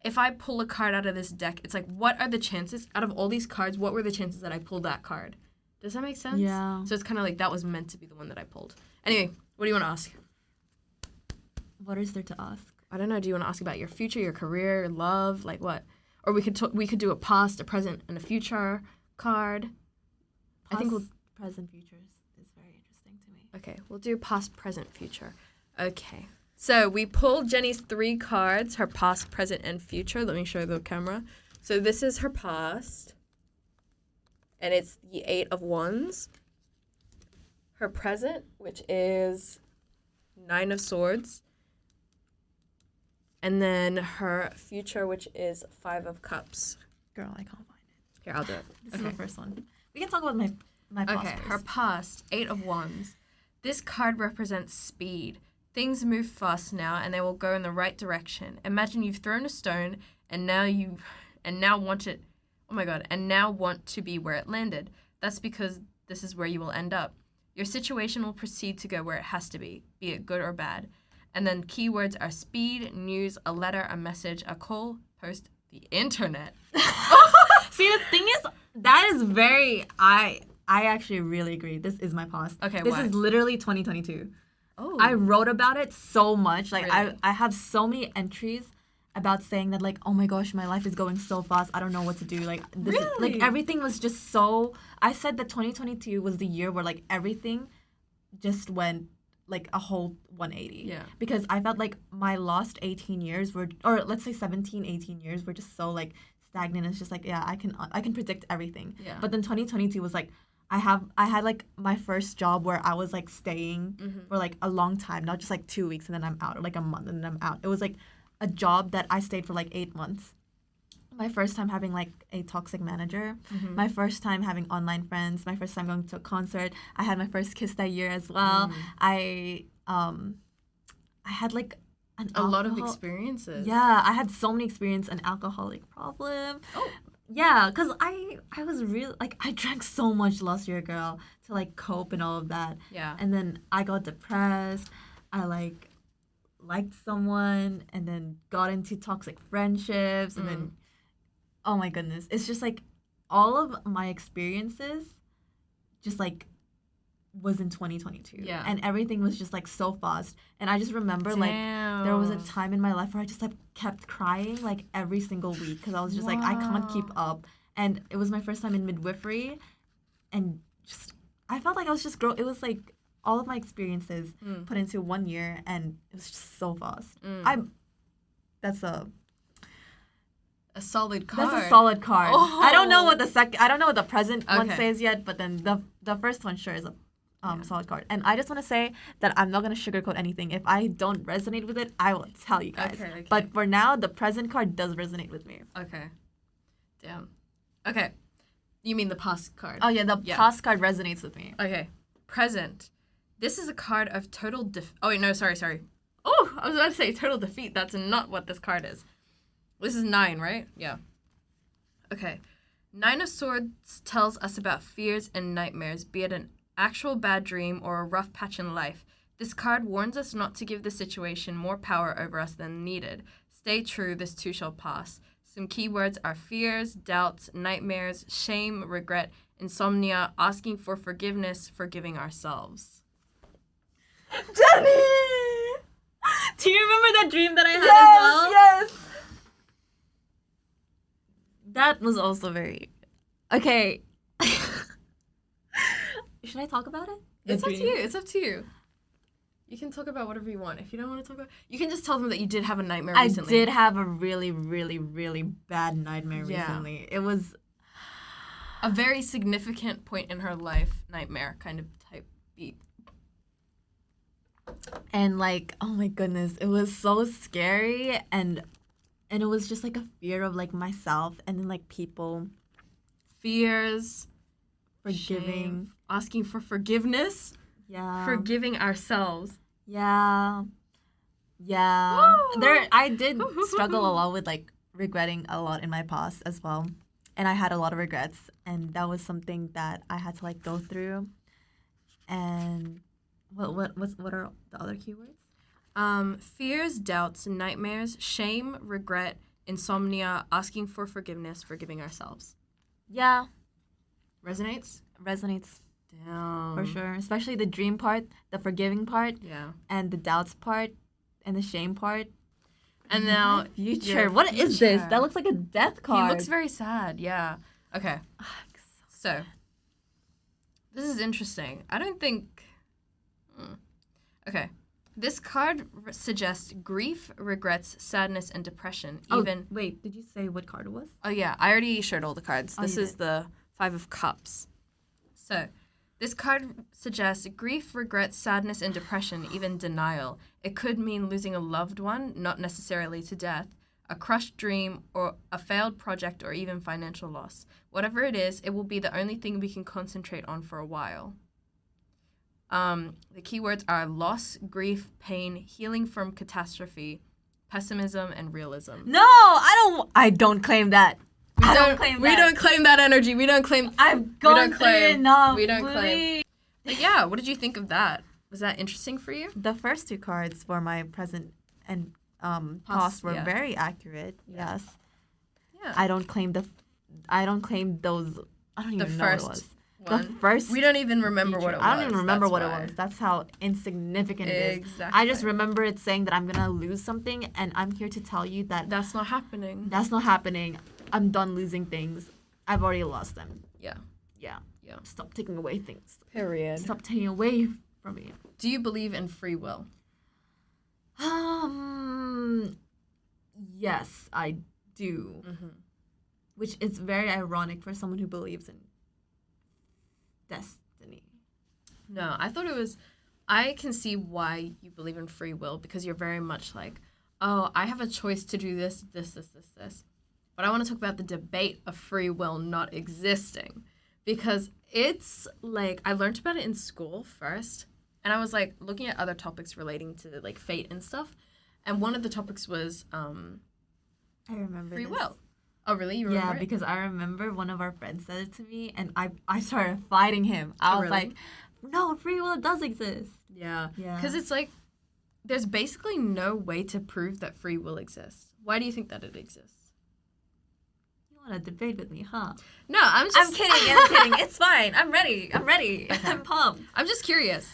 if I pull a card out of this deck, it's like, what are the chances? Out of all these cards, what were the chances that I pulled that card? Does that make sense? Yeah. So it's kind of like, that was meant to be the one that I pulled. Anyway, what do you want to ask? What is there to ask? I don't know. Do you want to ask about your future, your career, love, like what? Or we could do a past, a present, and a future card. Past, present, futures is very interesting to me. Okay, we'll do past, present, future. Okay. So we pulled Jenny's 3 cards, her past, present, and future. Let me show the camera. So this is her past, and it's the 8 of Wands. Her present, which is 9 of Swords. And then her future, which is 5 of Cups. Girl, I can't find it. Here, I'll do it. This is the first one. We can talk about my past. Okay, first. her past, 8 of Wands. This card represents speed. Things move fast now, and they will go in the right direction. Imagine you've thrown a stone, and now want it. Oh my God! And now want to be where it landed. That's because this is where you will end up. Your situation will proceed to go where it has to be it good or bad. And then keywords are speed, news, a letter, a message, a call, post, the internet. See, the thing is, that is very. I actually really agree. This is my past. Okay, this why? is literally 2022. Oh. I wrote about it so much. Like, Really? I have so many entries about saying that, like, oh my gosh, my life is going so fast. I don't know what to do. Like, this is, Really? like, everything was just so. I said that 2022 was the year where, like, everything just went, like, a whole 180. Yeah. Because I felt like my last 18 years were, or let's say 17, 18 years were just so, like, stagnant. It's just like, yeah, I can predict everything. Yeah. But then 2022 was like, I had like my first job where I was like staying for like a long time, not just like 2 weeks and then I'm out, or like a month and then I'm out. It was like a job that I stayed for like 8 months. My first time having like a toxic manager, my first time having online friends, my first time going to a concert. I had my first kiss that year as well. I had like a lot of experiences. Yeah, I had so many experience, an alcoholic problem. Oh. Yeah, because I was really, like, I drank so much last year, girl, to, like, cope and all of that. Yeah. And then I got depressed. I, like, liked someone and then got into toxic friendships. And then, oh, my goodness. It's just, like, all of my experiences just, like, was in 2022. Yeah. And everything was just, like, so fast. And I just remember, like, there was a time in my life where I just, like, kept crying, like, every single week because I was just, like, I can't keep up. And it was my first time in midwifery. And just, I felt like I was just it was, like, all of my experiences put into 1 year, and it was just so fast. That's a solid card. That's a solid card. Oh. I don't know what the present one Okay. says yet, but then the first one sure is a solid card. And I just want to say that I'm not going to sugarcoat anything. If I don't resonate with it, I will tell you guys. Okay. But for now, the present card does resonate with me. Okay. Damn. Okay. You mean the past card? Oh, yeah, the past card resonates with me. Okay. Present. This is a card of total oh, wait, no, sorry. Oh, I was about to say total defeat. That's not what this card is. This is 9, right? Yeah. Okay. 9 of Swords tells us about fears and nightmares, be it an actual bad dream or a rough patch in life. This card warns us not to give the situation more power over us than needed. Stay true, this too shall pass. Some keywords are fears, doubts, nightmares, shame, regret, insomnia, asking for forgiveness, forgiving ourselves. Jennie! Do you remember that dream that I had as well? Yes! That was also very... Okay. Should I talk about it? It's up to you. You can talk about whatever you want. If you don't want to talk about... You can just tell them that you did have a nightmare recently. I did have a really, really, really bad nightmare recently. It was... a very significant point in her life, nightmare kind of type beat. And, like, oh my goodness, it was so scary. And it was just, like, a fear of, like, myself and then, like, people. Fears. Forgiving. Shame, asking for forgiveness. Yeah. Forgiving ourselves. Yeah. Yeah. Woo! I did struggle a lot with, like, regretting a lot in my past as well. And I had a lot of regrets. And that was something that I had to, like, go through. And what are the other keywords? Fears, doubts, nightmares, shame, regret, insomnia, asking for forgiveness, forgiving ourselves. Yeah. Resonates? Resonates. Damn. For sure. Especially the dream part, the forgiving part, Yeah. and the doubts part, and the shame part. And now... Future. What is this? That looks like a death card. He looks very sad, yeah. Okay. So, this is interesting. I don't think... Okay. This card suggests grief, regrets, sadness, and depression. Wait, did you say what card it was? Oh, yeah. I already showed all the cards. This is did. the Five of Cups. So, this card suggests grief, regrets, sadness, and depression, even denial. It could mean losing a loved one, not necessarily to death, a crushed dream, or a failed project, or even financial loss. Whatever it is, it will be the only thing we can concentrate on for a while. The keywords are loss, grief, pain, healing from catastrophe, pessimism, and realism. No, I don't claim that. We don't claim that energy. We don't claim. I've gone through enough. We don't claim. But yeah, what did you think of that? Was that interesting for you? The first two cards for my present and past were very accurate. Yeah. Yes. Yeah. I don't claim those. I don't even know what it was. One. The first. We don't even remember what it was. I don't even remember what it was. That's how insignificant it is. Exactly. I just remember it saying that I'm gonna lose something, and I'm here to tell you that that's not happening. That's not happening. I'm done losing things. I've already lost them. Yeah. Yeah. Yeah. Stop taking away things. Period. Stop taking away from me. Do you believe in free will? Yes, I do. Mm-hmm. Which is very ironic for someone who believes in destiny. No, I thought it was. I can see why you believe in free will because you're very much like, oh, I have a choice to do this. But I want to talk about the debate of free will not existing because it's like I learned about it in school first. And I was like looking at other topics relating to like fate and stuff. And one of the topics was I remember free this. will. Oh, really? You remember Yeah, it? because I remember one of our friends said it to me, and I started fighting him. I was like, no, free will does exist. Yeah. Yeah. Because it's like, there's basically no way to prove that free will exists. Why do you think that it exists? You want to debate with me, huh? No, I'm kidding. It's fine. I'm ready. Okay. I'm pumped. I'm just curious.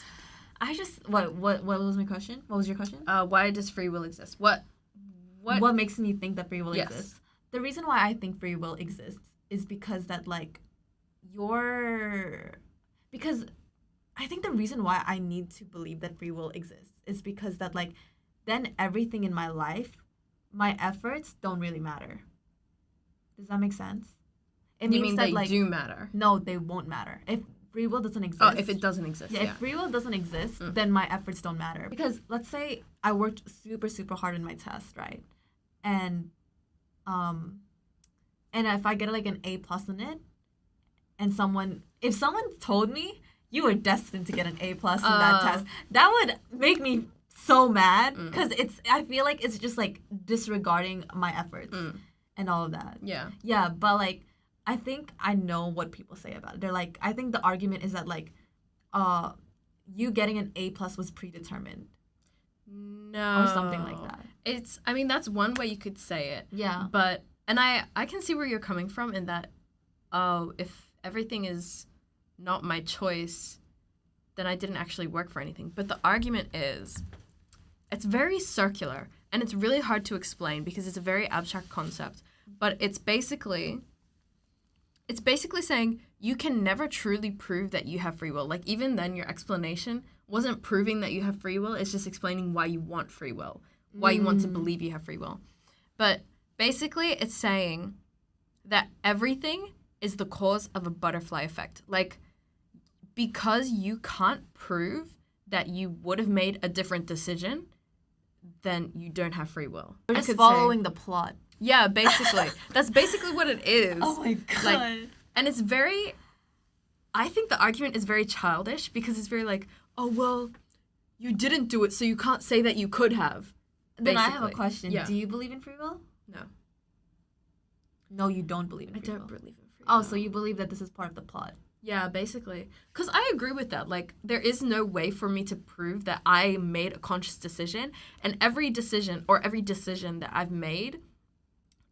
What was my question? What was your question? Why does free will exist? What makes me think that free will Yes. exists? The reason why I think free will exists is because that because I think the reason why I need to believe that free will exists is because that then everything in my life, my efforts don't really matter. Does that make sense? It you means mean that they do matter? No, they won't matter. If free will doesn't exist. Oh, if it doesn't exist. Yeah, if free will doesn't exist, then my efforts don't matter. Because let's say I worked super, super hard in my test, right? And if I get an A+ in it, and if someone told me you were destined to get an A+ in that test, that would make me so mad because I feel like it's just disregarding my efforts and all of that. Yeah. Yeah, but I think I know what people say about it. They're I think the argument is that you getting an A+ was predetermined. No. Or something like that. That's one way you could say it. Yeah. But, and I can see where you're coming from in that, if everything is not my choice, then I didn't actually work for anything. But the argument is, it's very circular, and it's really hard to explain because it's a very abstract concept. But it's basically saying you can never truly prove that you have free will. Even then, your explanation wasn't proving that you have free will. It's just explaining why you want free will, why you want to believe you have free will. But basically, it's saying that everything is the cause of a butterfly effect. Because you can't prove that you would have made a different decision, then you don't have free will. We're just following the plot. Yeah, basically. That's basically what it is. Oh my God. And it's very, I think the argument is very childish because it's very oh, well, you didn't do it, so you can't say that you could have. Then I have a question. Yeah. Do you believe in free will? No. No, you don't believe in free will. I don't believe in free will. Oh, so you believe that this is part of the plot. Yeah, basically. Because I agree with that. There is no way for me to prove that I made a conscious decision. And every decision that I've made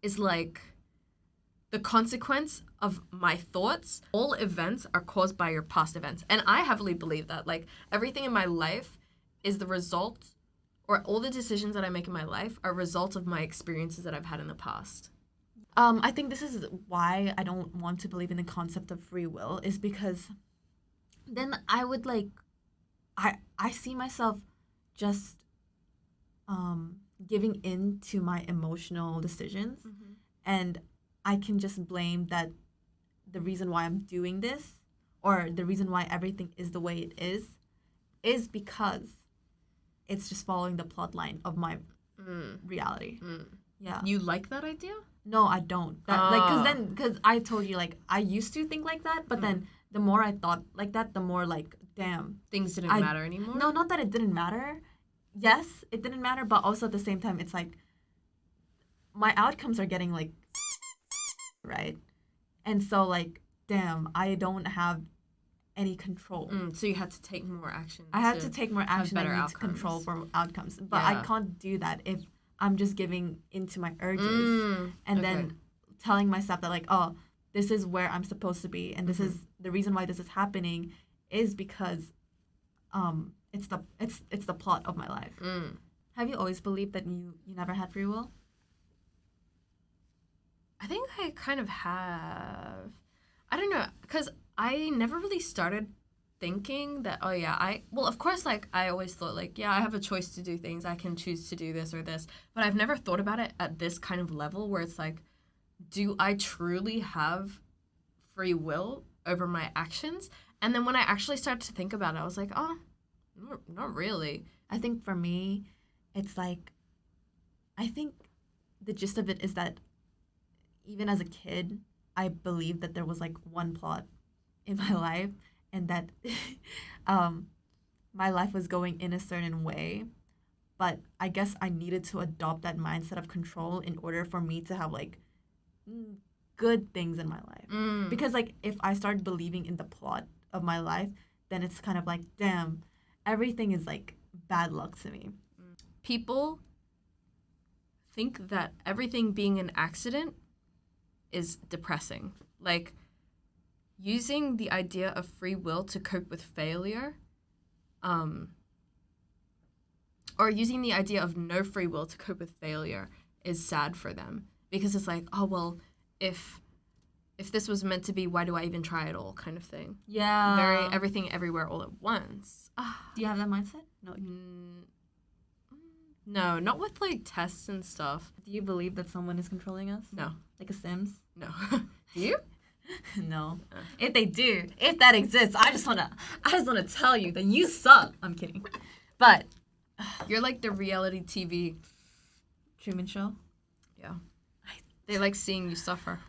is the consequence of my thoughts. All events are caused by your past events. And I heavily believe that. Everything in my life is the result, or all the decisions that I make in my life are a result of my experiences that I've had in the past. I think this is why I don't want to believe in the concept of free will, is because then I would I see myself just giving in to my emotional decisions, and I can just blame that the reason why I'm doing this, or the reason why everything is the way it is because it's just following the plot line of my reality. Yeah. You like that idea? No, I don't. Because I told you, like, I used to think like that, but then the more I thought like that, the more, like, damn. Things didn't matter anymore? No, not that it didn't matter. Yes, it didn't matter, but also at the same time, it's like, my outcomes are getting, like, right? And so, like, damn, I don't have any control. So you had to take more action. I had to take more action. I need outcomes. to control for outcomes. But I can't do that if I'm just giving into my urges and then telling myself that, like, oh, this is where I'm supposed to be, and this is the reason why this is happening is because it's the plot of my life. Have you always believed that you never had free will? I think I kind of have. I don't know, because I never really started thinking that, well, of course, like, I always thought, like, yeah, I have a choice to do things. I can choose to do this or this. But I've never thought about it at this kind of level where it's like, do I truly have free will over my actions? And then when I actually started to think about it, I was like, oh, not really. I think for me, it's like, I think the gist of it is that even as a kid, I believed that there was, like, one plot in my life, and that my life was going in a certain way. But I guess I needed to adopt that mindset of control in order for me to have, like, good things in my life. Because, like, if I start believing in the plot of my life, then it's kind of like, damn, everything is, like, bad luck to me. People think that everything being an accident is depressing. Like, using the idea of free will to cope with failure, or using the idea of no free will to cope with failure is sad for them, because it's like, oh, well, if this was meant to be, why do I even try at all, kind of thing. Yeah. Very everything everywhere all at once. Do you have that mindset? No. No, not with, like, tests and stuff. Do you believe that someone is controlling us? No. Like a Sims? No. Do you? No. If they do, if that exists, I just wanna tell you that you suck. I'm kidding. But you're like the reality TV Truman Show? Yeah. They like seeing you suffer.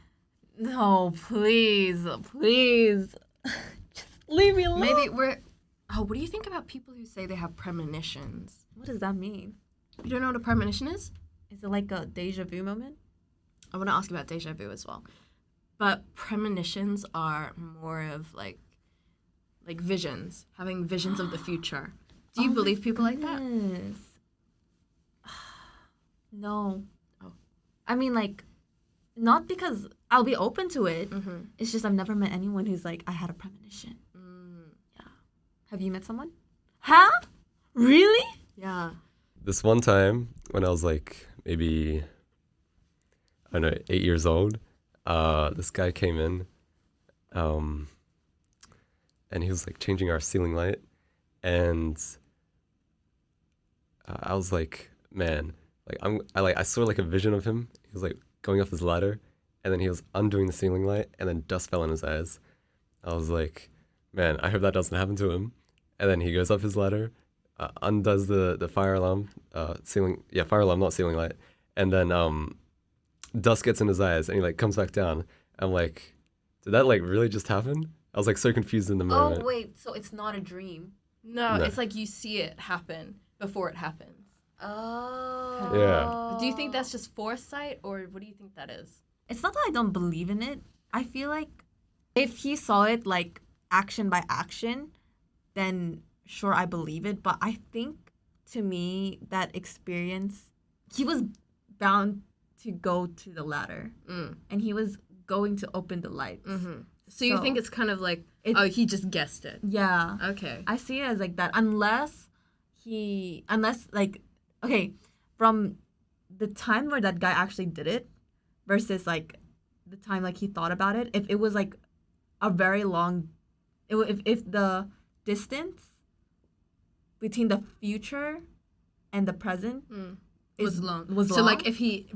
No, please. Just leave me alone. Maybe what do you think about people who say they have premonitions? What does that mean? You don't know what a premonition is? Is it like a deja vu moment? I want to ask about deja vu as well. But premonitions are more of like visions, having visions of the future. Do you believe people like that? No. Oh. I mean, like, not because I'll be open to it. Mm-hmm. It's just I've never met anyone who's like, I had a premonition. Yeah. Have you met someone? Huh? Really? Yeah. This one time when I was like maybe, I don't know, 8 years old, this guy came in and he was like changing our ceiling light, and I was like, man, like I saw like a vision of him. He was like going up his ladder, and then he was undoing the ceiling light, and then dust fell in his eyes. I was like, man, I hope that doesn't happen to him. And then he goes up his ladder, undoes the fire alarm, fire alarm, not ceiling light, and then dust gets in his eyes, and he like comes back down. I'm like, did that like really just happen? I was like so confused in the moment. Oh wait, so it's not a dream? No, it's like you see it happen before it happens. Oh. Yeah. Do you think that's just foresight, or what do you think that is? It's not that I don't believe in it. I feel like if he saw it like action by action, then sure, I believe it. But I think, to me, that experience, he was bound to go to the ladder, and he was going to open the lights. Mm-hmm. So you think it's kind of like, he just guessed it. Yeah. Okay. I see it as like that. Unless from the time where that guy actually did it versus like the time like he thought about it, if it was like a very long, if the distance between the future and the present Was long. Was so long. like if he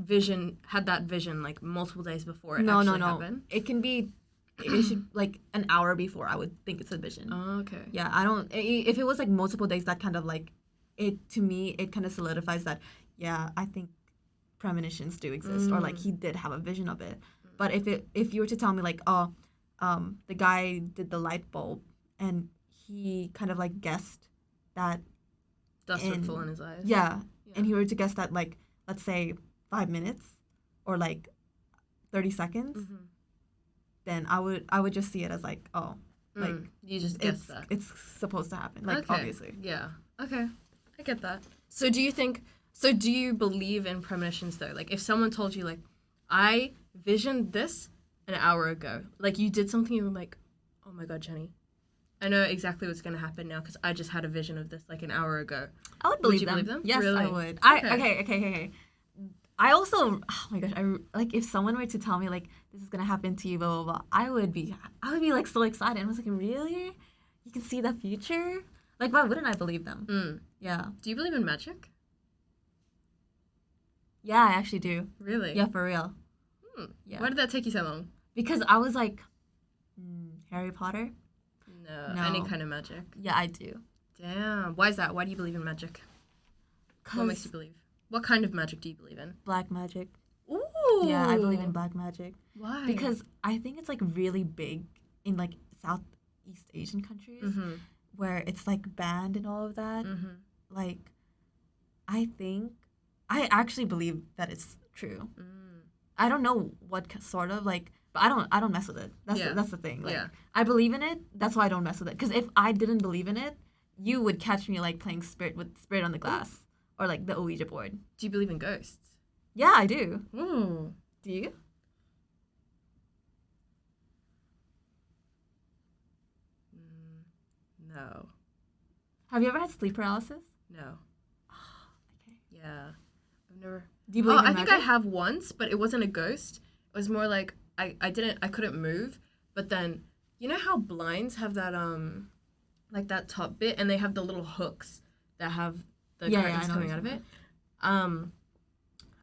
had that vision like multiple days before it no, actually happened. it can be. It should like an hour before I would think it's a vision. Oh, okay. Yeah, I don't. If it was like multiple days, that kind of like it to me. It kind of solidifies that. Yeah, I think premonitions do exist, or like he did have a vision of it. But if you were to tell me like, oh, the guy did the light bulb, and he kind of like guessed that Dust would fall in his eyes. Yeah, and he were to guess that like, let's say 5 minutes, or like 30 seconds. Then I would just see it as like, oh, like you just guess that it's supposed to happen, like okay. obviously. Yeah. Okay. I get that. So do you believe in premonitions though? Like if someone told you like, I visioned this an hour ago, like you did something, you were like, oh my God, Jennie, I know exactly what's gonna happen now because I just had a vision of this like an hour ago. I would believe you them. believe them? Yes, Really? I would. Okay. Okay. I also, oh my gosh, like if someone were to tell me like this is gonna happen to you, blah blah blah, I would be like so excited. I was like, really? You can see the future? Like, why wouldn't I believe them? Yeah. Do you believe in magic? Yeah, I actually do. Really? Yeah, for real. Yeah. Why did that take you so long? Because I was like, Harry Potter? No. Any kind of magic? Yeah, I do. Damn. Why is that? Why do you believe in magic? What makes you believe? What kind of magic do you believe in? Black magic. Ooh. Yeah, I believe in black magic. Why? Because I think it's like really big in like Southeast Asian countries where it's like banned and all of that. Like, I actually believe that it's true. I don't know what sort of like, but I don't mess with it. That's the thing. Like, I believe in it. That's why I don't mess with it. Because if I didn't believe in it, you would catch me like playing spirit on the glass. Or like the Ouija board. Do you believe in ghosts? Yeah, I do. Ooh. Do you? No. Have you ever had sleep paralysis? No. Okay. Yeah. I've never. Do you believe in I magic? think I have once, but it wasn't a ghost. It was more like I couldn't move, but then you know how blinds have that like that top bit and they have the little hooks that have the curtains coming out of it.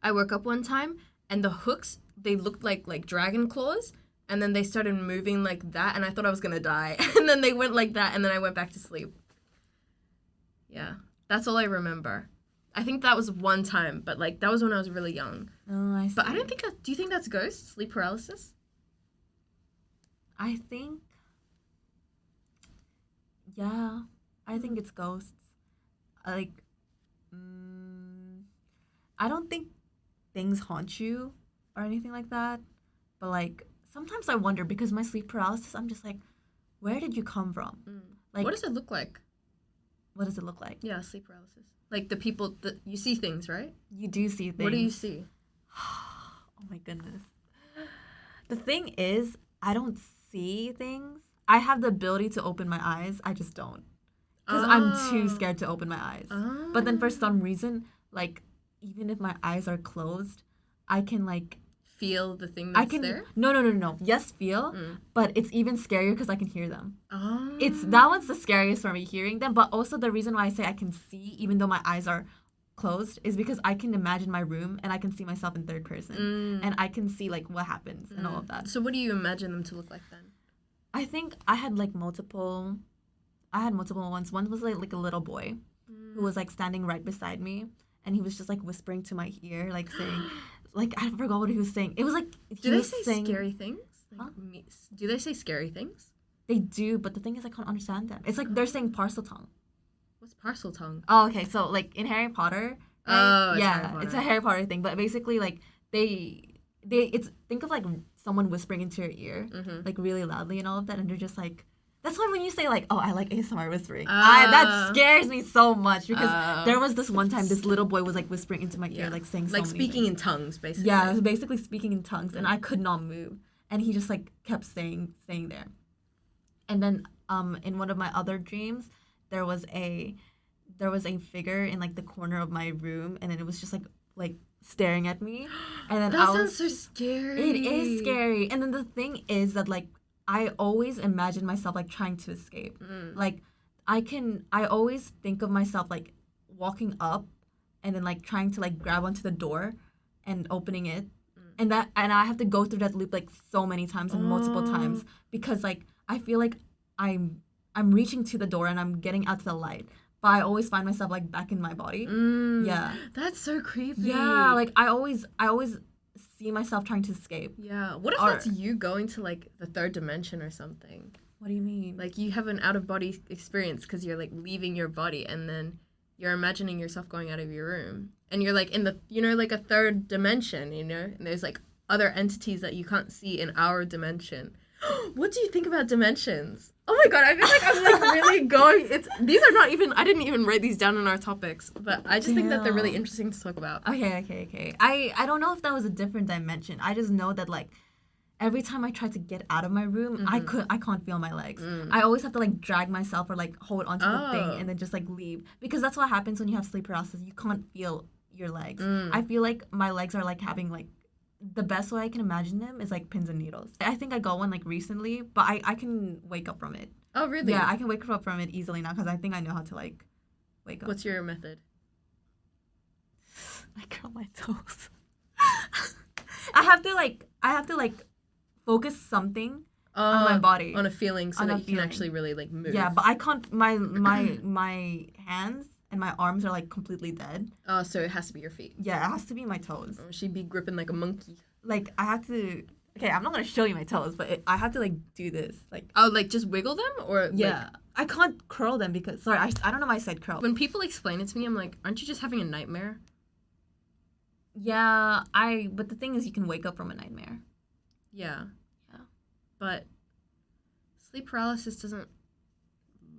I woke up one time and the hooks, they looked like dragon claws, and then they started moving like that, and I thought I was gonna die. And then they went like that, and then I went back to sleep. Yeah, that's all I remember. I think that was one time, but like that was when I was really young. Oh, I see. But I don't think do you think that's ghosts? Sleep paralysis? I think, yeah, I think it's ghosts. Like, I don't think things haunt you or anything like that. But like, sometimes I wonder because my sleep paralysis, I'm just like, where did you come from? Like, What does it look like? What does it look like? Yeah, sleep paralysis. Like the people that you see things, right? You do see things. What do you see? Oh my goodness. The thing is, I don't see things. I have the ability to open my eyes. I just don't. Because I'm too scared to open my eyes. But then for some reason, like, even if my eyes are closed, I can, like... Feel the thing that's there? No. Yes, feel. But it's even scarier because I can hear them. That one's the scariest for me, hearing them. But also the reason why I say I can see, even though my eyes are closed, is because I can imagine my room and I can see myself in third person. And I can see, like, what happens and all of that. So what do you imagine them to look like then? I think I had, like, multiple ones. One was, like a little boy who was, like, standing right beside me. And he was just, like, whispering to my ear, like, saying... Like, I forgot what he was saying. It was like... Do they say scary things? Like, do they say scary things? They do, but the thing is I can't understand them. It's like they're saying parcel tongue. What's parcel tongue? Oh, okay. So, like, in Harry Potter... Right? It's a Harry Potter thing. But basically, like, think of, like, someone whispering into your ear, like, really loudly and all of that. And they're just, like... That's why when you say, like, oh, I like ASMR whispering, that scares me so much because there was this one time this little boy was, like, whispering into my ear, like, saying so many speaking things. in tongues, basically. Yeah, I was basically speaking in tongues, and I could not move. And he just, like, kept staying there. And then in one of my other dreams, there was a figure in, like, the corner of my room, and then it was just, like staring at me. And then that sounds so scary. It is scary. And then the thing is that, like, I always imagine myself, like, trying to escape. Like, I always think of myself, like, walking up, and then like trying to like grab onto the door and opening it. And I have to go through that loop like so many times and multiple times because like I feel like I'm reaching to the door and I'm getting out to the light, but I always find myself like back in my body. Yeah. That's so creepy. Yeah, like I always see myself trying to escape. Yeah. What if that's you going to like the third dimension or something? What do you mean? Like you have an out of body experience because you're like leaving your body and then you're imagining yourself going out of your room and you're like in the, you know, like a third dimension, you know, and there's like other entities that you can't see in our dimension. What do you think about dimensions? Oh my god, I feel like I'm like really going. These are not even. I didn't even write these down in our topics, but I just think that they're really interesting to talk about. Okay. I don't know if that was a different dimension. I just know that like every time I try to get out of my room, I can't feel my legs. I always have to like drag myself or like hold onto the thing and then just like leave because that's what happens when you have sleep paralysis. You can't feel your legs. I feel like my legs are like having like. The best way I can imagine them is like pins and needles. I think I got one like recently, but I can wake up from it. Oh, really? Yeah, I can wake up from it easily now because I think I know how to like wake up. What's your method? I curl my toes. I have to like focus something on my body. On a feeling so that you can actually really like move. Yeah, but I can't, my hands and my arms are like completely dead. Oh, so it has to be your feet. Yeah, it has to be my toes. Oh, she'd be gripping like a monkey. Like I have to. Okay, I'm not gonna show you my toes, but I have to like do this. Like like just wiggle them or yeah. I can't curl them because I don't know why I said curl. When people explain it to me, I'm like, aren't you just having a nightmare? Yeah, but the thing is, you can wake up from a nightmare. Yeah. But sleep paralysis doesn't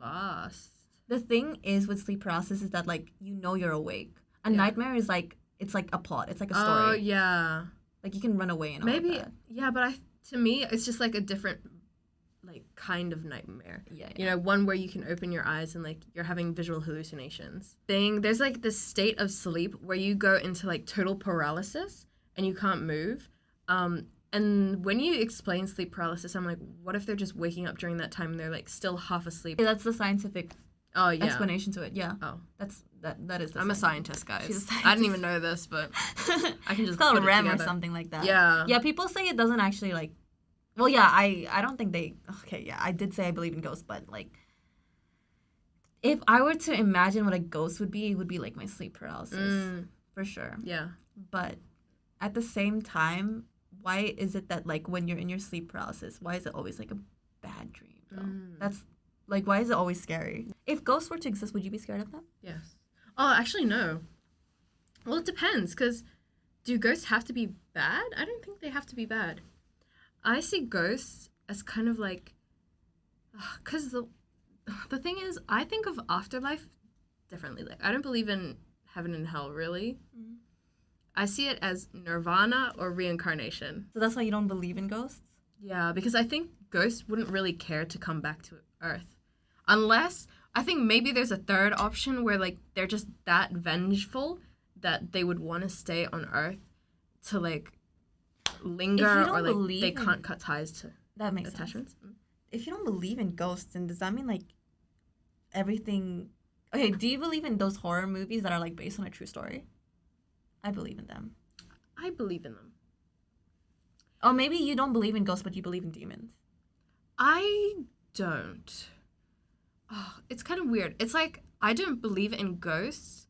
last. The thing is with sleep paralysis is that like you know you're awake. A nightmare is like it's like a plot. It's like a story. Oh yeah. Like you can run away and all maybe of that. Yeah, but to me it's just like a different like kind of nightmare. Yeah. You know, one where you can open your eyes and like you're having visual hallucinations. There's like this state of sleep where you go into like total paralysis and you can't move. And when you explain sleep paralysis, I'm like, what if they're just waking up during that time and they're like still half asleep? Yeah, that's the scientific explanation to it. Yeah. Oh. That is. I'm a scientist, guys. I didn't even know this, but I can just. It's called put REM it or together. something like that. Yeah. Yeah. People say it doesn't actually like. Well, yeah. I don't think they. Okay. Yeah. I did say I believe in ghosts, but like, if I were to imagine what a ghost would be, it would be like my sleep paralysis for sure. Yeah. But at the same time, why is it that like when you're in your sleep paralysis, why is it always like a bad dream though? That's like, why is it always scary? If ghosts were to exist, would you be scared of them? Yes. Oh, actually, no. Well, it depends, because do ghosts have to be bad? I don't think they have to be bad. I see ghosts as kind of like, because the thing is, I think of afterlife differently. Like, I don't believe in heaven and hell, really. I see it as nirvana or reincarnation. So that's why you don't believe in ghosts? Yeah, because I think ghosts wouldn't really care to come back to Earth. Unless, I think maybe there's a third option where, like, they're just that vengeful that they would want to stay on Earth to, like, linger or, like, they can't cut ties to that makes attachments. Sense. If you don't believe in ghosts, then does that mean, like, everything... Okay, do you believe in those horror movies that are, like, based on a true story? I believe in them. I believe in them. Oh, maybe you don't believe in ghosts, but you believe in demons. I don't. Oh, it's kind of weird. It's like, I don't believe in ghosts.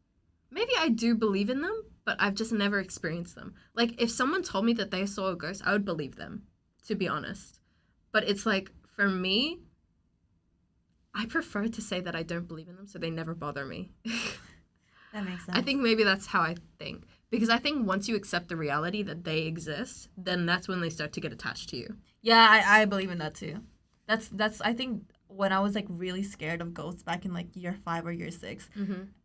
Maybe I do believe in them, but I've just never experienced them. Like, if someone told me that they saw a ghost, I would believe them, to be honest. But it's like, for me, I prefer to say that I don't believe in them, so they never bother me. That makes sense. I think maybe that's how I think. Because I think once you accept the reality that they exist, then that's when they start to get attached to you. Yeah, I believe in that too. That's I think when I was like really scared of ghosts back in like year 5 or year 6.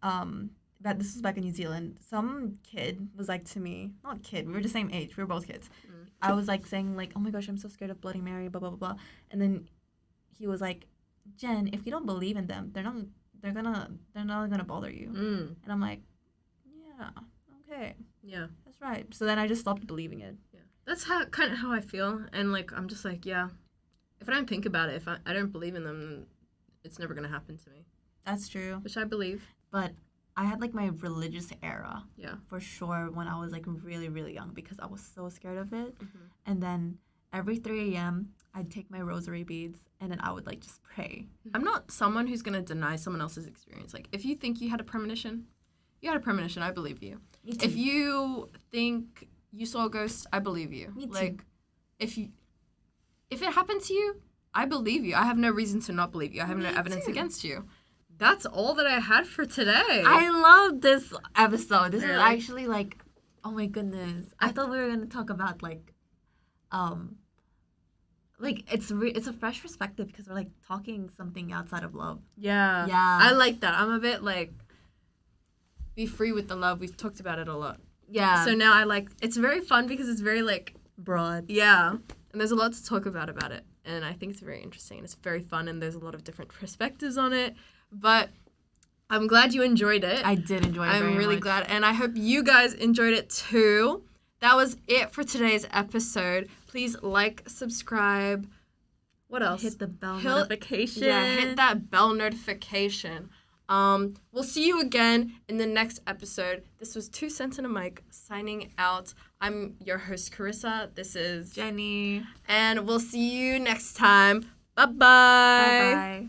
But this was back in New Zealand. Some kid was like to me, not kid, we were the same age. We were both kids. I was like saying like, oh my gosh, I'm so scared of Bloody Mary, blah blah blah blah. And then he was like, Jen, if you don't believe in them, they're not gonna bother you. And I'm like, yeah, okay, yeah, that's right. So then I just stopped believing it. Yeah, that's kind of how I feel. And like, I'm just like, yeah, if I don't think about it, if I don't believe in them, then it's never gonna happen to me. That's true. Which I believe. But I had like my religious era. Yeah. For sure, when I was like really, really young, because I was so scared of it. And then every 3 a.m. I'd take my rosary beads and then I would like just pray. I'm not someone who's gonna deny someone else's experience. Like, if you think you had a premonition, you had a premonition. I believe you. Me too. If you think you saw a ghost, I believe you. Me too. Like, if it happened to you, I believe you. I have no reason to not believe you. I have no Me evidence too. against you. That's all that I had for today. I love this episode. This is Really? actually like, oh my goodness. I thought we were gonna talk about like it's a fresh perspective because we're like talking something outside of love. Yeah. Yeah. I like that. I'm a bit like, be free with the love. We've talked about it a lot. Yeah. So now I like, it's very fun because it's very like, broad. yeah. And there's a lot to talk about it. And I think it's very interesting. It's very fun and there's a lot of different perspectives on it. But I'm glad you enjoyed it. I did enjoy it I'm very really much. glad. And I hope you guys enjoyed it too. That was it for today's episode. Please like, subscribe. What else? Hit the bell Hit- notification. Yeah, hit that bell notification. We'll see you again in the next episode. This was 2 Cents and a Mic signing out. I'm your host, Carissa. This is Jennie. And we'll see you next time. Bye-bye. Bye-bye.